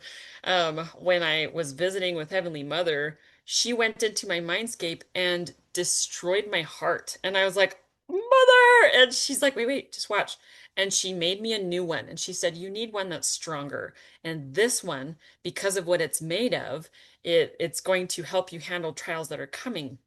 When I was visiting with Heavenly Mother, she went into my mindscape and destroyed my heart. And I was like, Mother! And she's like, wait, wait, just watch. And she made me a new one. And she said, you need one that's stronger. And this one, because of what it's made of, it's going to help you handle trials that are coming.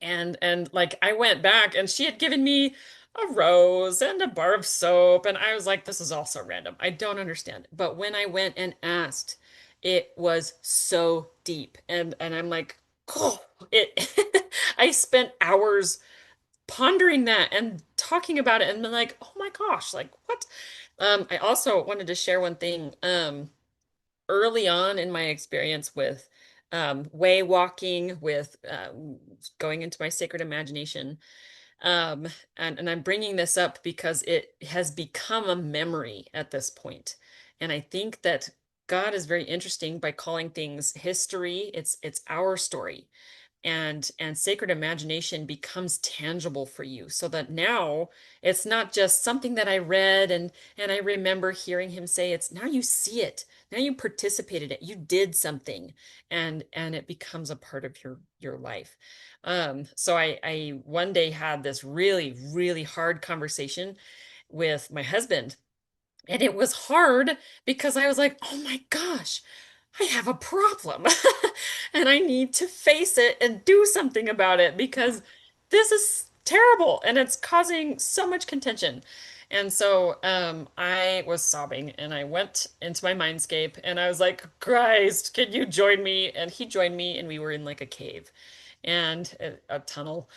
And like I went back and she had given me a rose and a bar of soap and I was like, this is all so random. I don't understand. But when I went and asked, it was so deep. And I'm like, oh, it I spent hours pondering that and talking about it and been like, oh my gosh, like what? I also wanted to share one thing. Early on in my experience with way walking, with going into my sacred imagination. Um, and I'm bringing this up because it has become a memory at this point. And I think that God is very interesting by calling things history. It's our story and sacred imagination becomes tangible for you so that now it's not just something that I read and I remember hearing him say it's now you see it, now you participated in it, you did something and it becomes a part of your life. So I one day had this really hard conversation with my husband and it was hard because I was like, oh my gosh, I have a problem. And I need to face it and do something about it because this is terrible and it's causing so much contention. And so I was sobbing and I went into my mindscape and I was like, Christ, can you join me? And he joined me and we were in like a cave and a tunnel.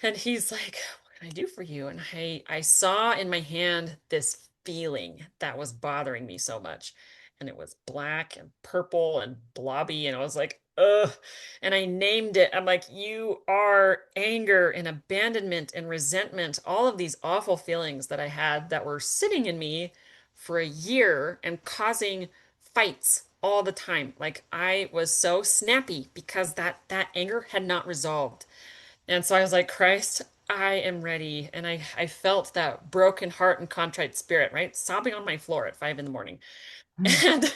And he's like, what can I do for you? And I saw in my hand this feeling that was bothering me so much. And it was black and purple and blobby. And I was like, ugh. And I named it. I'm like, you are anger and abandonment and resentment, all of these awful feelings that I had that were sitting in me for a year and causing fights all the time. Like I was so snappy because that anger had not resolved. And so I was like, Christ, I am ready. And I felt that broken heart and contrite spirit, right? Sobbing on my floor at 5 in the morning. And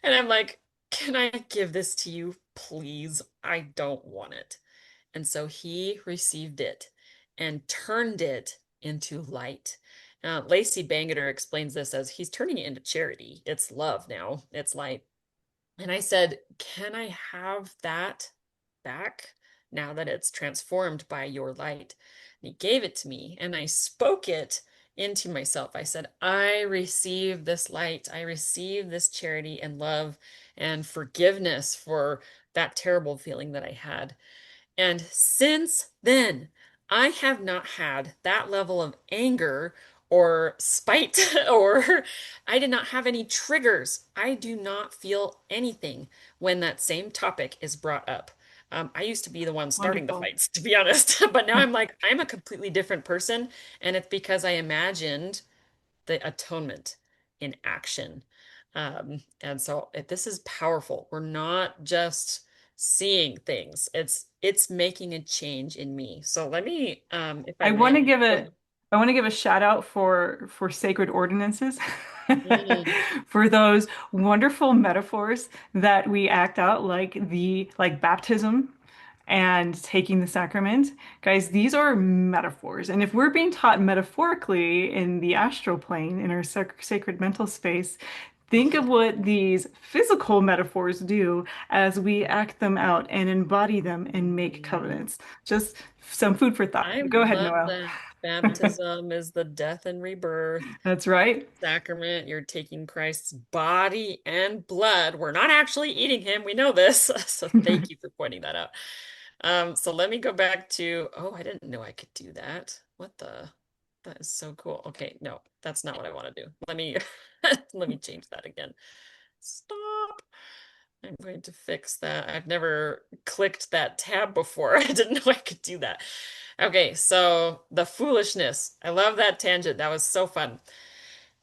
and I'm like, can I give this to you, please? I don't want it. And so he received it and turned it into light. Lacey Bangeter explains this as he's turning it into charity. It's love now. It's light. And I said, can I have that back now that it's transformed by your light? And he gave it to me, and I spoke it into myself. I said, I receive this light. I receive this charity and love and forgiveness for that terrible feeling that I had. And since then, I have not had that level of anger or spite, or I did not have any triggers. I do not feel anything when that same topic is brought up. I used to be the one starting the Wonderful. fights, to be honest, but now I'm like, I'm a completely different person. And it's because I imagined the atonement in action. And so this is powerful. We're not just seeing things. It's making a change in me. So let me, if I I may, want I'm to gonna give go a ahead. I want to give a shout out for sacred ordinances. Mm, For those wonderful metaphors that we act out like baptism and taking the sacrament. Guys, these are metaphors. And if we're being taught metaphorically in the astral plane, in our sacred mental space, think of what these physical metaphors do as we act them out and embody them and make mm. covenants. Just some food for thought. I Go ahead, love Noel. that. Baptism is the death and rebirth. That's right. Sacrament, you're taking Christ's body and blood. We're not actually eating him. We know this. So thank you for pointing that out. So let me go back to, oh, I didn't know I could do that. What the? That is so cool. Okay, no, that's not what I want to do. Let me let me change that again. Stop. I'm going to fix that. I've never clicked that tab before. I didn't know I could do that. Okay, so the foolishness. I love that tangent. That was so fun.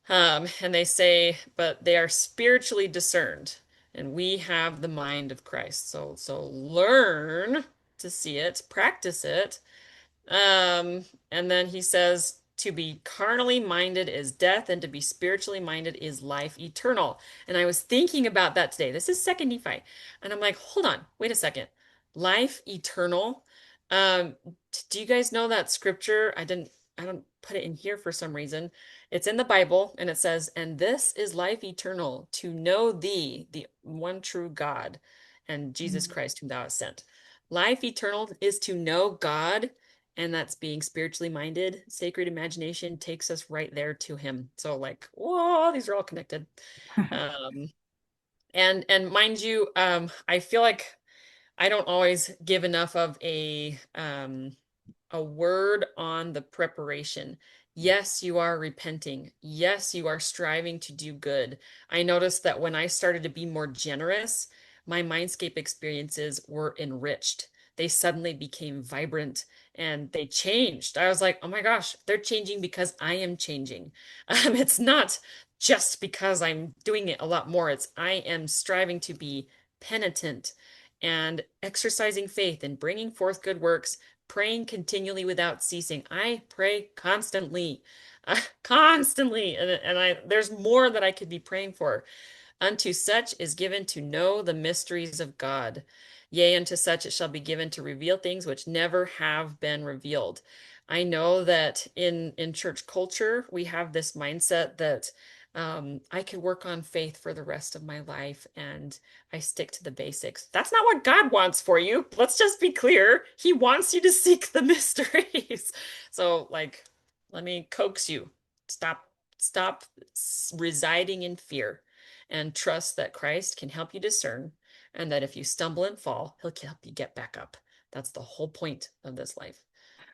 And they say, but they are spiritually discerned, and we have the mind of Christ. So learn to see it, practice it. And then he says, to be carnally minded is death, and to be spiritually minded is life eternal. And I was thinking about that today. This is Second Nephi. And I'm like, hold on, wait a second. Life eternal. Um, do you guys know that scripture? I don't put it in here for some reason. It's in the Bible, and it says, and this is life eternal, to know thee, the one true God, and Jesus Christ, whom thou hast sent. Life eternal is to know God, and that's being spiritually minded. Sacred imagination takes us right there to him. So like, whoa, these are all connected. Um, and mind you, I feel like I don't always give enough of a word on the preparation. Yes, you are repenting. Yes, you are striving to do good. I noticed that when I started to be more generous, my mindscape experiences were enriched. They suddenly became vibrant and they changed. I was like, oh my gosh, they're changing because I am changing. It's not just because I'm doing it a lot more. It's I am striving to be penitent and exercising faith and bringing forth good works, praying continually without ceasing. I pray constantly, constantly, and there's more that I could be praying for. Unto such is given to know the mysteries of God. Yea, unto such it shall be given to reveal things which never have been revealed. I know that in church culture, we have this mindset that I could work on faith for the rest of my life and I stick to the basics. That's not what God wants for you. Let's just be clear. He wants you to seek the mysteries. So, like, let me coax you Stop residing in fear and trust that Christ can help you discern and that if you stumble and fall, he'll help you get back up. That's the whole point of this life,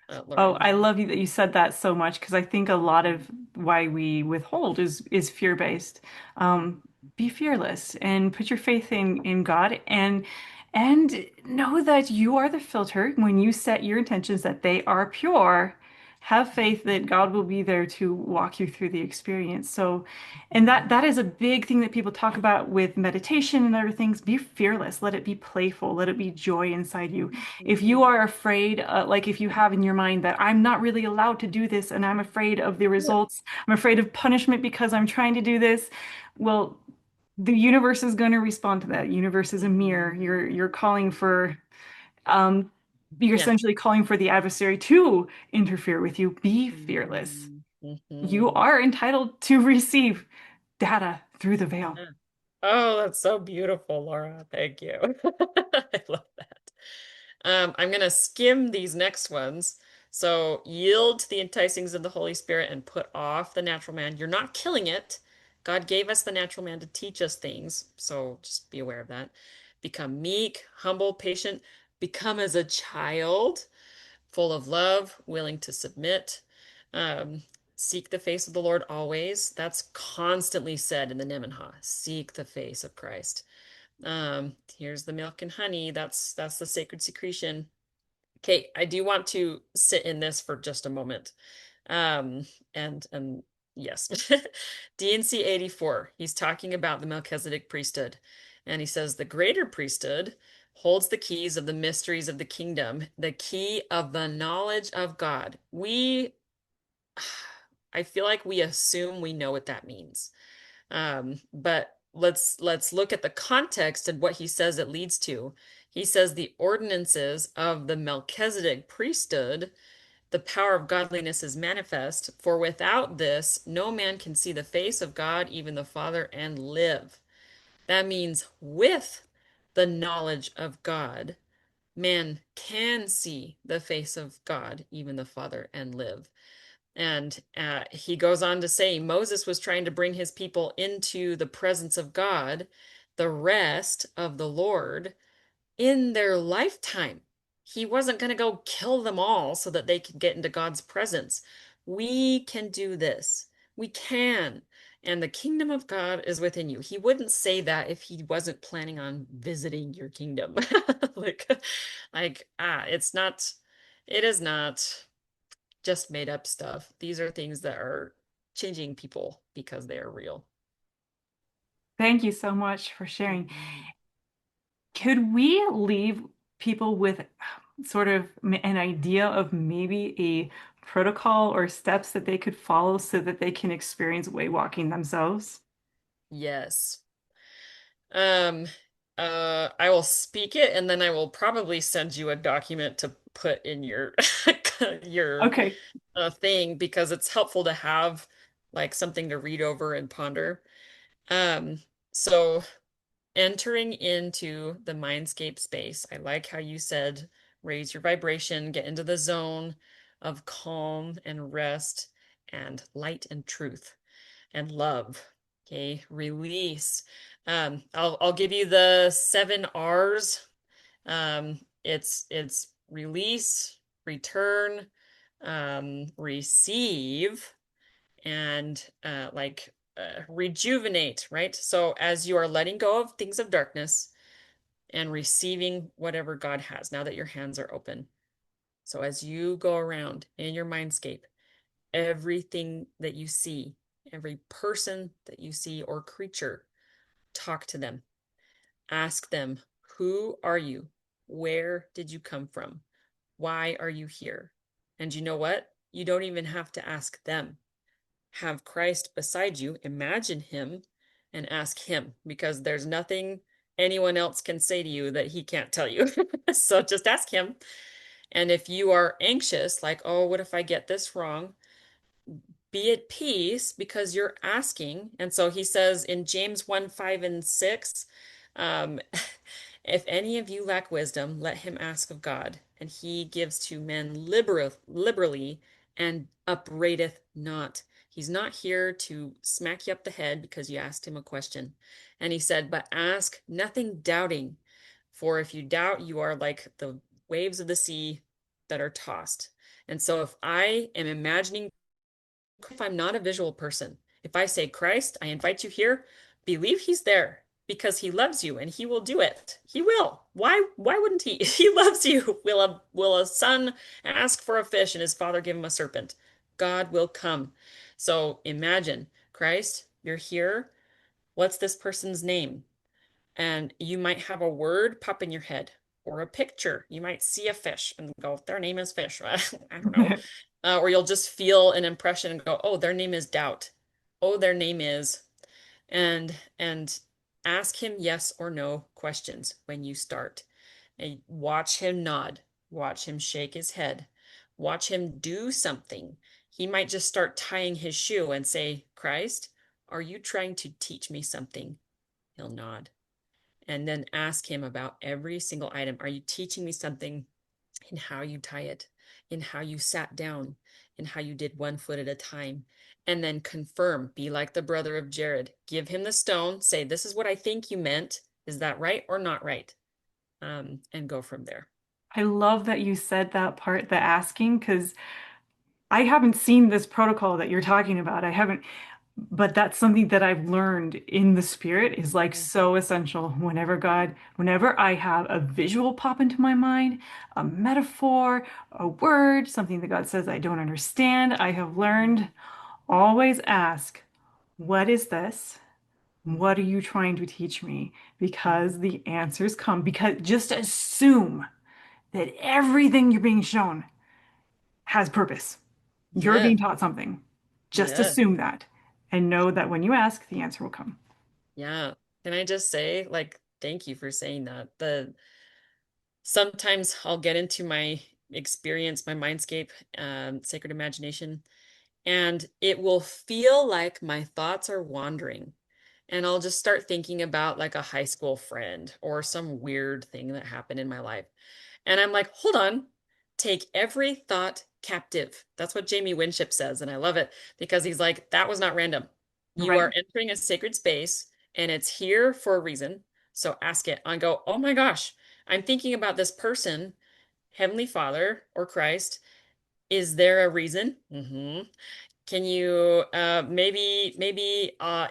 Oh, Lauren. I love you that you said that so much because I think a lot of why we withhold is fear-based. Um, be fearless and put your faith in God and know that you are the filter when you set your intentions that they are pure. Have faith that God will be there to walk you through the experience. So, and that is a big thing that people talk about with meditation and other things. Be fearless. Let it be playful. Let it be joy inside you. If you are afraid, like if you have in your mind that I'm not really allowed to do this and I'm afraid of the results, I'm afraid of punishment because I'm trying to do this, well, the universe is going to respond to that. Universe is a mirror. You're calling for um you're Yeah. essentially calling for the adversary to interfere with you. Be fearless. Mhm. You Mhm. are entitled to receive data through the veil. Yeah. Oh, that's so beautiful, Laura. Thank you. I love that. I'm going to skim these next ones. So, yield to the enticings of the Holy Spirit and put off the natural man. You're not killing it. God gave us the natural man to teach us things. So, just be aware of that. Become meek, humble, patient. Become as a child, full of love, willing to submit. Um, Seek the face of the Lord always. That's constantly said in the Nemenhah. Seek the face of Christ. Here's the milk and honey. That's the sacred secretion. Okay, I do want to sit in this for just a moment. Um, and yes, D&C 84. He's talking about the Melchizedek priesthood, and he says the greater priesthood holds the keys of the mysteries of the kingdom, the key of the knowledge of God. I feel like we assume we know what that means. But let's look at the context and what he says it leads to. He says the ordinances of the Melchizedek priesthood, the power of godliness is manifest, for without this no man can see the face of God, even the Father, and live. That means with the knowledge of God, man can see the face of God, even the Father, and live. And he goes on to say Moses was trying to bring his people into the presence of God, the rest of the Lord, in their lifetime. He wasn't going to go kill them all so that they could get into God's presence. We can do this. We can. And the kingdom of God is within you. He wouldn't say that if he wasn't planning on visiting your kingdom. Like, it is not just made up stuff. These are things that are changing people because they are real. Thank you so much for sharing. Mhm. Could we leave people with sort of an idea of maybe a protocol or steps that they could follow so that they can experience way walking themselves? Yes. Um, I will speak it and then I will probably send you a document to put in your your Okay. thing because it's helpful to have like something to read over and ponder. Um, so entering into the mindscape space, I like how you said raise your vibration, get into the zone of calm and rest and light and truth and love. Okay, release. I'll give you the 7 R's. It's release, return, receive, and rejuvenate, right? So as you are letting go of things of darkness and receiving whatever God has, now that your hands are open. So as you go around in your mindscape, everything that you see, every person that you see or creature, talk to them. Ask them, who are you? Where did you come from? Why are you here? And you know what? You don't even have to ask them. Have Christ beside you, imagine him, and ask him because there's nothing anyone else can say to you that he can't tell you. So just ask him. And if you are anxious, like, oh, what if I get this wrong? Be at peace because you're asking. And so he says in James 1, 5, and 6, um, if any of you lack wisdom, let him ask of God, and he gives to men liberally and upbraideth not. He's not here to smack you up the head because you asked him a question. And he said, but ask nothing doubting, for if you doubt, you are like the waves of the sea that are tossed. And so if I am imagining, if I'm not a visual person, if I say, Christ, I invite you here, believe he's there because he loves you and he will do it. He will. Why wouldn't he? He loves you. Will a son ask for a fish and his father give him a serpent? God will come. So imagine, Christ, you're here. What's this person's name? And you might have a word pop in your head or a picture. You might see a fish and go, their name is fish. I don't know. Or you'll just feel an impression and go, oh, their name is doubt. Oh, their name is, and ask him yes or no questions when you start. And watch him nod. Watch him shake his head. Watch him do something. He might just start tying his shoe and say, Christ, are you trying to teach me something? He'll nod and then ask him about every single item. Are you teaching me something in how you tie it, in how you sat down, in how you did one foot at a time? And then confirm, be like the brother of Jared. Give him the stone, say, this is what I think you meant. Is that right or not right? And go from there. I love that you said that part, the asking, because I haven't seen this protocol that you're talking about. I haven't, but that's something that I've learned in the spirit is like Mhm. so essential whenever I have a visual pop into my mind, a metaphor, a word, something that God says I don't understand, I have learned always ask, what is this? What are you trying to teach me? Mhm. Because the answers come. Because just assume that everything you're being shown has purpose. You're Yeah, being taught something. Just yeah, assume that and know that when you ask, the answer will come. yeah. Can I just say, like, thank you for saying that. The Sometimes I'll get into my experience, my mindscape, sacred imagination, and it will feel like my thoughts are wandering. And I'll just start thinking about like a high school friend or some weird thing that happened in my life. And I'm like, hold on, take every thought captive. That's what Jamie Winship says. And I love it because he's like, that was not random. You are Right? entering a sacred space and it's here for a reason. So ask it. I go, oh my gosh, I'm thinking about this person, Heavenly Father or Christ. Is there a reason? Can you maybe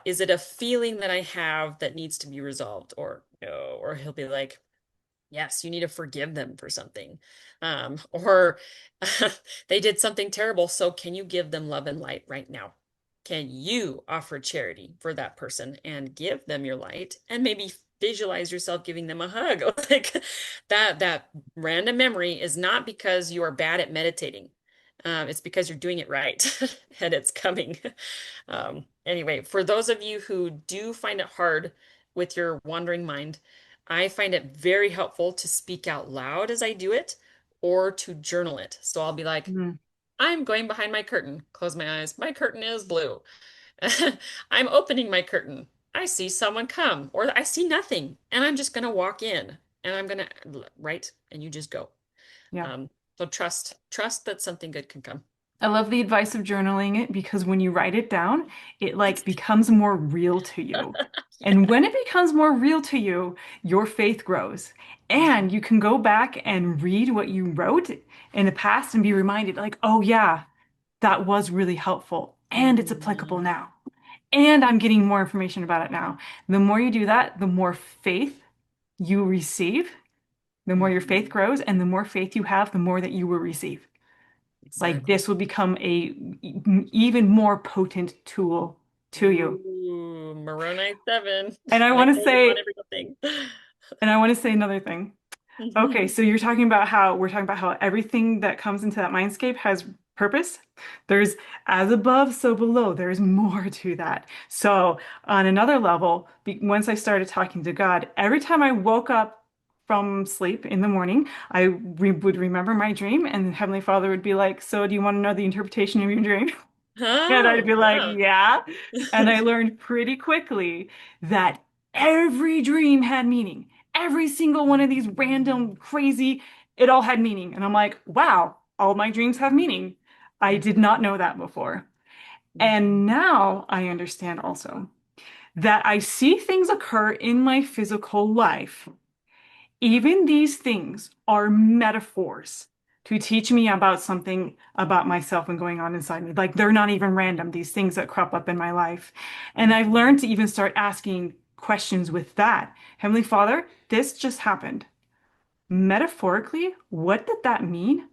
is it a feeling that I have that needs to be resolved or no? Or he'll be like, yes, you need to forgive them for something. Or they did something terrible, so can you give them love and light right now? Can you offer charity for that person and give them your light and maybe visualize yourself giving them a hug? Like that random memory is not because you are bad at meditating. It's because you're doing it right and it's coming. Anyway, for those of you who do find it hard with your wandering mind, I find it very helpful to speak out loud as I do it or to journal it. So I'll be like, Mm, I'm going behind my curtain. Close my eyes. My curtain is blue. I'm opening my curtain. I see someone come, or I see nothing, and I'm just going to walk in and I'm going to, right? And you just go. yeah. So trust that something good can come. I love the advice of journaling it because when you write it down, it like becomes more real to you. And when it becomes more real to you, your faith grows. Mhm. And you can go back and read what you wrote in the past and be reminded, like, oh, yeah, that was really helpful. And it's applicable Mhm. now. And I'm getting more information about it now. The more you do that, the more faith you receive, the more your faith Mhm. grows, and the more faith you have, the more that you will receive. Like Exactly. this will become a even more potent tool to you. Ooh, Moroni 7. And I And I want to told you on say, every good thing. and I want to say another thing. Okay, so you're talking about how we're talking about how everything that comes into that mindscape has purpose. There's as above, so below. There's more to that. So on another level, once I started talking to God, every time I woke up from sleep in the morning, I would remember my dream, and Heavenly Father would be like, "So, do you want to know the interpretation of your dream?" And I'd Oh, be like, yeah. "Yeah." And I learned pretty quickly that every dream had meaning. Every single one of these random, crazy, it all had meaning. And I'm like, wow, all my dreams have meaning. I did not know that before. And now I understand also that I see things occur in my physical life. Even these things are metaphors to teach me about something about myself and going on inside me. Like they're not even random, these things that crop up in my life. And I've Mhm. learned to even start asking questions with that. Heavenly Father, this just happened. Metaphorically, what did that mean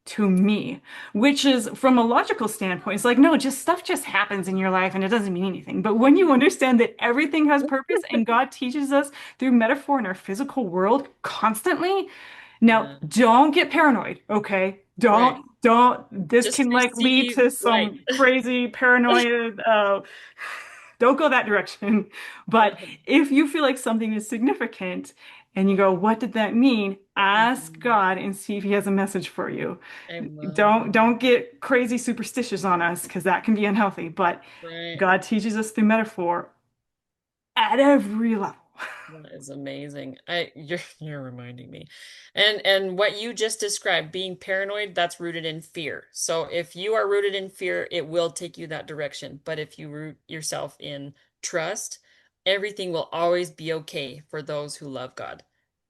to me? Which is from a logical standpoint, it's like, no, just stuff just happens in your life and it doesn't mean anything. But when you understand that everything has purpose and God teaches us through metaphor in our physical world constantly, now Yeah. don't get paranoid, okay? Right. Don't, this Just can like lead receive. to Right. some crazy paranoia, don't go that direction. But Uh-huh. if you feel like something is significant and you go, what did that mean? Ask Mhm. God and see if he has a message for you. Don't Amen. don't get crazy superstitious on us because that can be unhealthy. But Right. God teaches us through metaphor at every level. That is amazing. You're reminding me. And what you just described, being paranoid, that's rooted in fear. So if you are rooted in fear, it will take you that direction. But if you root yourself in trust, everything will always be okay for those who love God.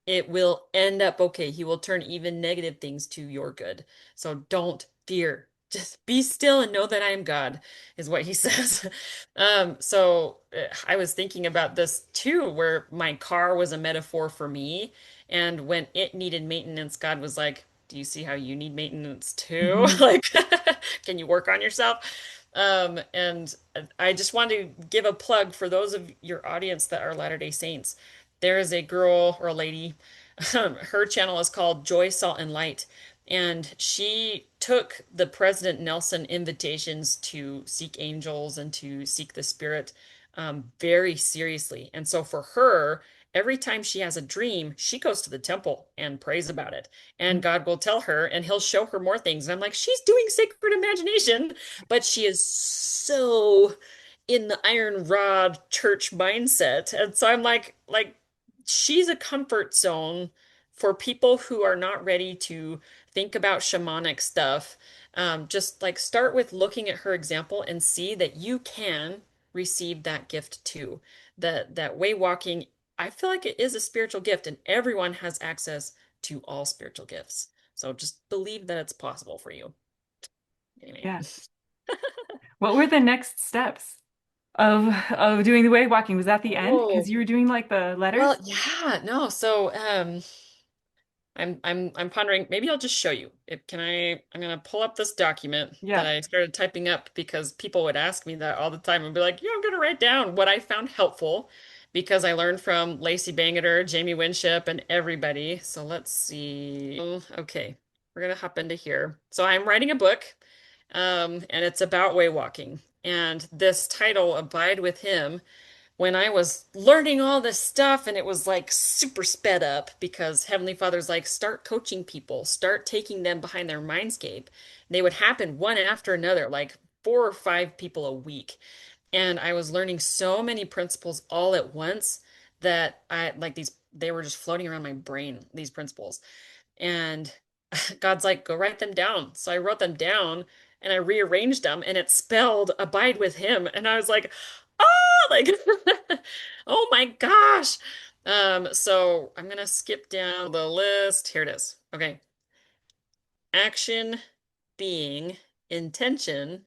It will end up okay. He will turn even negative things to your good. So don't fear. Just be still and know that I am God, is what he says. I was thinking about this too, where my car was a metaphor for me. And when it needed maintenance, God was like, do you see how you need maintenance too? Mhm. Like, can you work on yourself? And I just want to give a plug for those of your audience that are Latter-day Saints. There is a girl or a lady, her channel is called Joy, Salt, and Light. And she took the President Nelson invitations to seek angels and to seek the spirit very seriously. And so for her, every time she has a dream, she goes to the temple and prays about it. And God will tell her and he'll show her more things. And I'm like, she's doing sacred imagination, but she is so in the iron rod church mindset. And so I'm like she's a comfort zone for people who are not ready to think about shamanic stuff. Just like start with looking at her example and see that you can receive that gift too. That way walking, I feel like it is a spiritual gift, and everyone has access to all spiritual gifts. So just believe that it's possible for you. Anyway. Yes. What were the next steps of doing the way walking? Was that the end? Because Oh, you were doing like the well, letters? yeah, no. So, I'm pondering maybe I'll just show you. I'm gonna pull up this document that Yeah. I started typing up because people would ask me that all the time and be like, "Yeah, I'm gonna write down what I found helpful," because I learned from Lacey Bangeter, Jamie Winship, and everybody. So let's see. Okay, we're gonna hop into here. So I'm writing a book, and it's about way walking. And this title, Abide with Him, when I was learning all this stuff and it was like super sped up because Heavenly Father's like, start coaching people, start taking them behind their mindscape. They would happen one after another, like 4 or 5 people a week. And I was learning so many principles all at once that I like they were just floating around my brain, these principles. And God's like, go write them down. So I wrote them down and I rearranged them and it spelled abide with him. And I was like, oh, like, oh my gosh. So I'm gonna skip down the list. Here it is. Okay. Action, being, intention,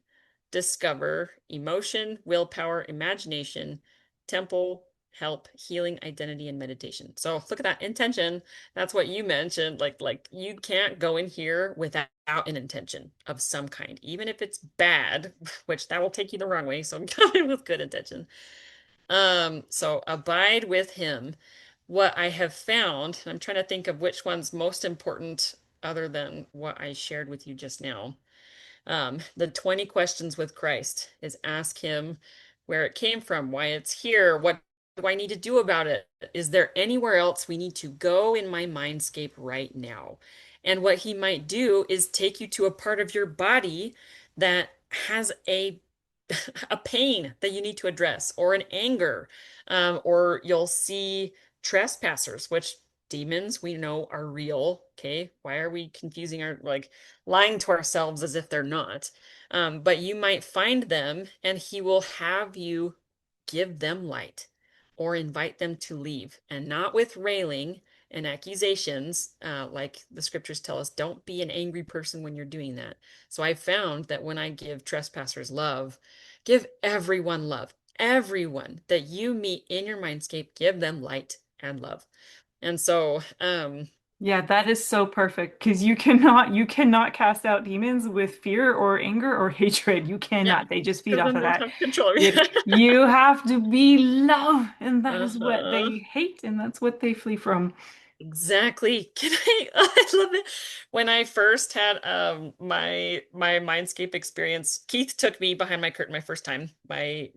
discover, emotion, willpower, imagination, temple, help, healing, identity, and meditation. So look at that intention. That's what you mentioned. Like you can't go in here without an intention of some kind, even if it's bad, which that will take you the wrong way. So go in with good intention. So abide with him. What I have found, I'm trying to think of which one's most important other than what I shared with you just now. The 20 questions with Christ is ask him where it came from, why it's here, what do I need to do about it? Is there anywhere else we need to go in my mindscape right now? And what he might do is take you to a part of your body that has a pain that you need to address, or an anger, or you'll see trespassers, which demons we know are real. Okay. Why are we confusing like lying to ourselves as if they're not? But you might find them and he will have you give them light or invite them to leave, and not with railing and accusations. Like the scriptures tell us, don't be an angry person when you're doing that. So I found that when I give trespassers love, give everyone love. Everyone that you meet in your mindscape, give them light and love. And so, Yeah, that is so perfect because you cannot cast out demons with fear or anger or hatred. You yeah, cannot. They just feed because off then of they'll that. have control of You you. you have to be love, and that is what Uh-huh. they hate, and that's what they flee from. Exactly. Can I? I love it. When I first had my Mindscape experience, Keith took me behind my curtain my first time, my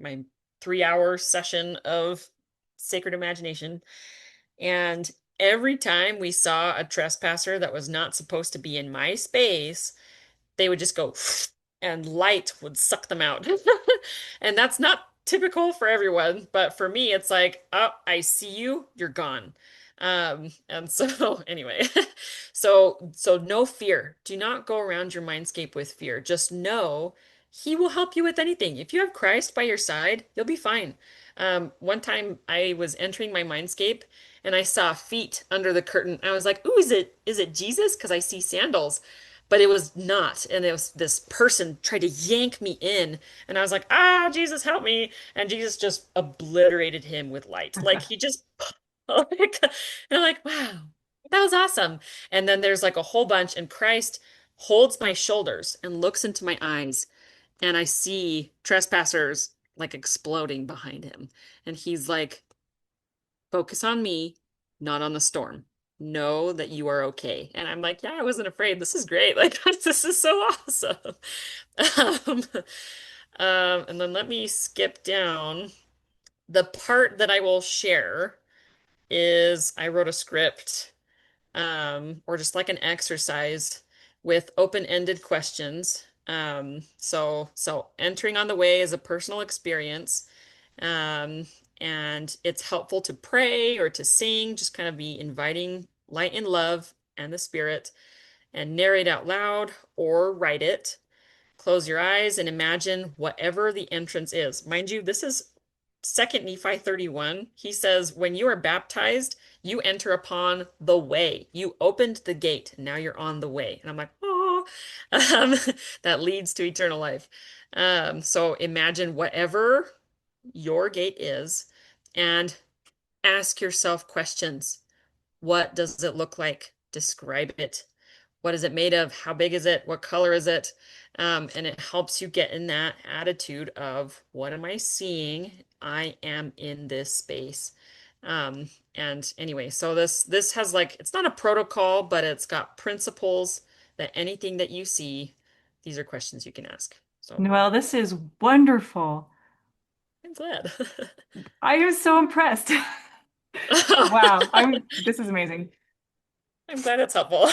3 hour session of sacred imagination. And every time we saw a trespasser that was not supposed to be in my space, they would just go and light would suck them out. And that's not typical for everyone, but for me, it's like, oh, I see you, you're gone. And so anyway, so no fear. Do not go around your mindscape with fear. Just know he will help you with anything. If you have Christ by your side, you'll be fine. One time I was entering my mindscape and I saw feet under the curtain. I was like, "Ooh, is it Jesus? Because I see sandals." But it was not. And it was this person tried to yank me in. And I was like, ah, Jesus, help me. And Jesus just obliterated him with light. Like he just, like, and I'm like, wow, that was awesome. And then there's like a whole bunch, and Christ holds my shoulders and looks into my eyes. And I see trespassers like exploding behind him. And he's like, focus on me, not on the storm. Know that you are okay. And I'm like, yeah, I wasn't afraid. This is great. Like, this is so awesome. Um, and then let me skip down. The part that I will share is I wrote a script, or just like an exercise with open-ended questions. So entering on the way is a personal experience. Um, and it's helpful to pray or to sing, just kind of be inviting light and love and the spirit, and narrate out loud or write it. Close your eyes and imagine whatever the entrance is. Mind you, this is Second Nephi 31. He says, when you are baptized, you enter upon the way. You opened the gate, and now you're on the way. And I'm like, oh, um, that leads to eternal life. So imagine whatever your gate is and ask yourself questions. What does it look like? Describe it. What is it made of? How big is it? What color is it? And it helps you get in that attitude of what am I seeing? I am in this space. And anyway, so this has like it's not a protocol, but it's got principles that anything that you see, these are questions you can ask. So Noelle, this is wonderful. I'm glad. I am so impressed. Wow, this is amazing. I'm glad it's helpful.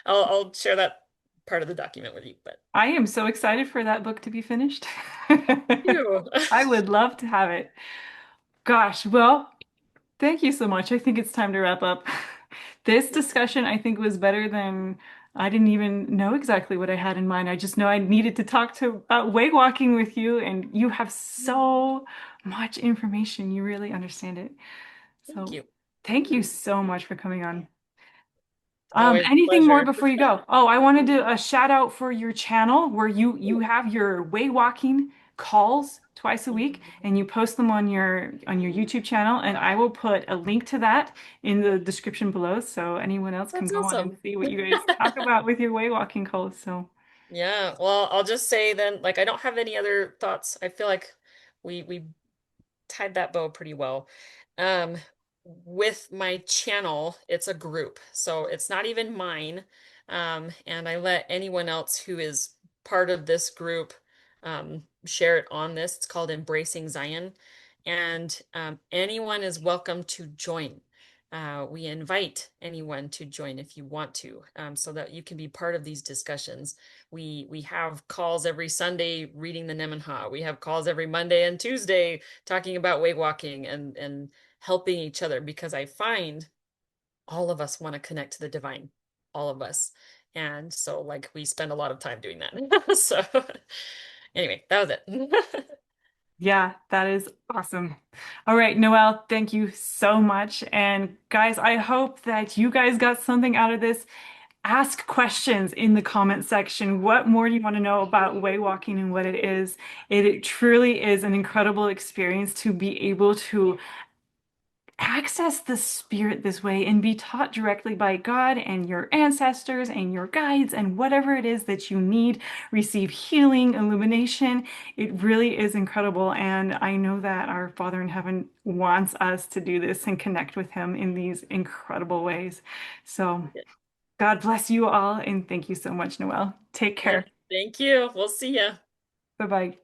I'll share that part of the document with you, but I am so excited for that book to be finished. you. I would love to have it. Gosh, well, thank you so much. I think it's time to wrap up. This discussion, I think, was better than I didn't even know exactly what I had in mind. I just know I needed to talk to about weight walking with you, and you have so much information. You really understand it. Thank So you. thank you so much for coming on. Always a Anything more pleasure. before you go? Oh, I wanted to a shout out for your channel where you have your way walking calls twice a week and you post them on your YouTube channel, and I will put a link to that in the description below so anyone else can That's go on and awesome. see what you guys talk about with your way walking calls. So Yeah, well, I'll just say then, like, I don't have any other thoughts. I feel like we tied that bow pretty well. Um, with my channel, it's a group, so it's not even mine. And I let anyone else who is part of this group share it on this. It's called Embracing Zion, and anyone is welcome to join. We invite anyone to join if you want to, so that you can be part of these discussions. We have calls every Sunday reading the Nemenhah. We have calls every Monday and Tuesday talking about weight walking and helping each other, because I find all of us want to connect to the divine, all of us. And so like we spend a lot of time doing that. So anyway, that was it. Yeah, that is awesome. All right, Noelle, thank you so much. And guys, I hope that you guys got something out of this. Ask questions in the comment section. What more do you want to know about way walking and what it is? It truly is an incredible experience to be able to access the spirit this way and be taught directly by God and your ancestors and your guides and whatever it is that you need, receive healing, illumination. It really is incredible. And I know that our Father in heaven wants us to do this and connect with him in these incredible ways. So God bless you all and thank you so much, Noelle. Take Yeah, care. thank you. We'll see ya. Bye-bye.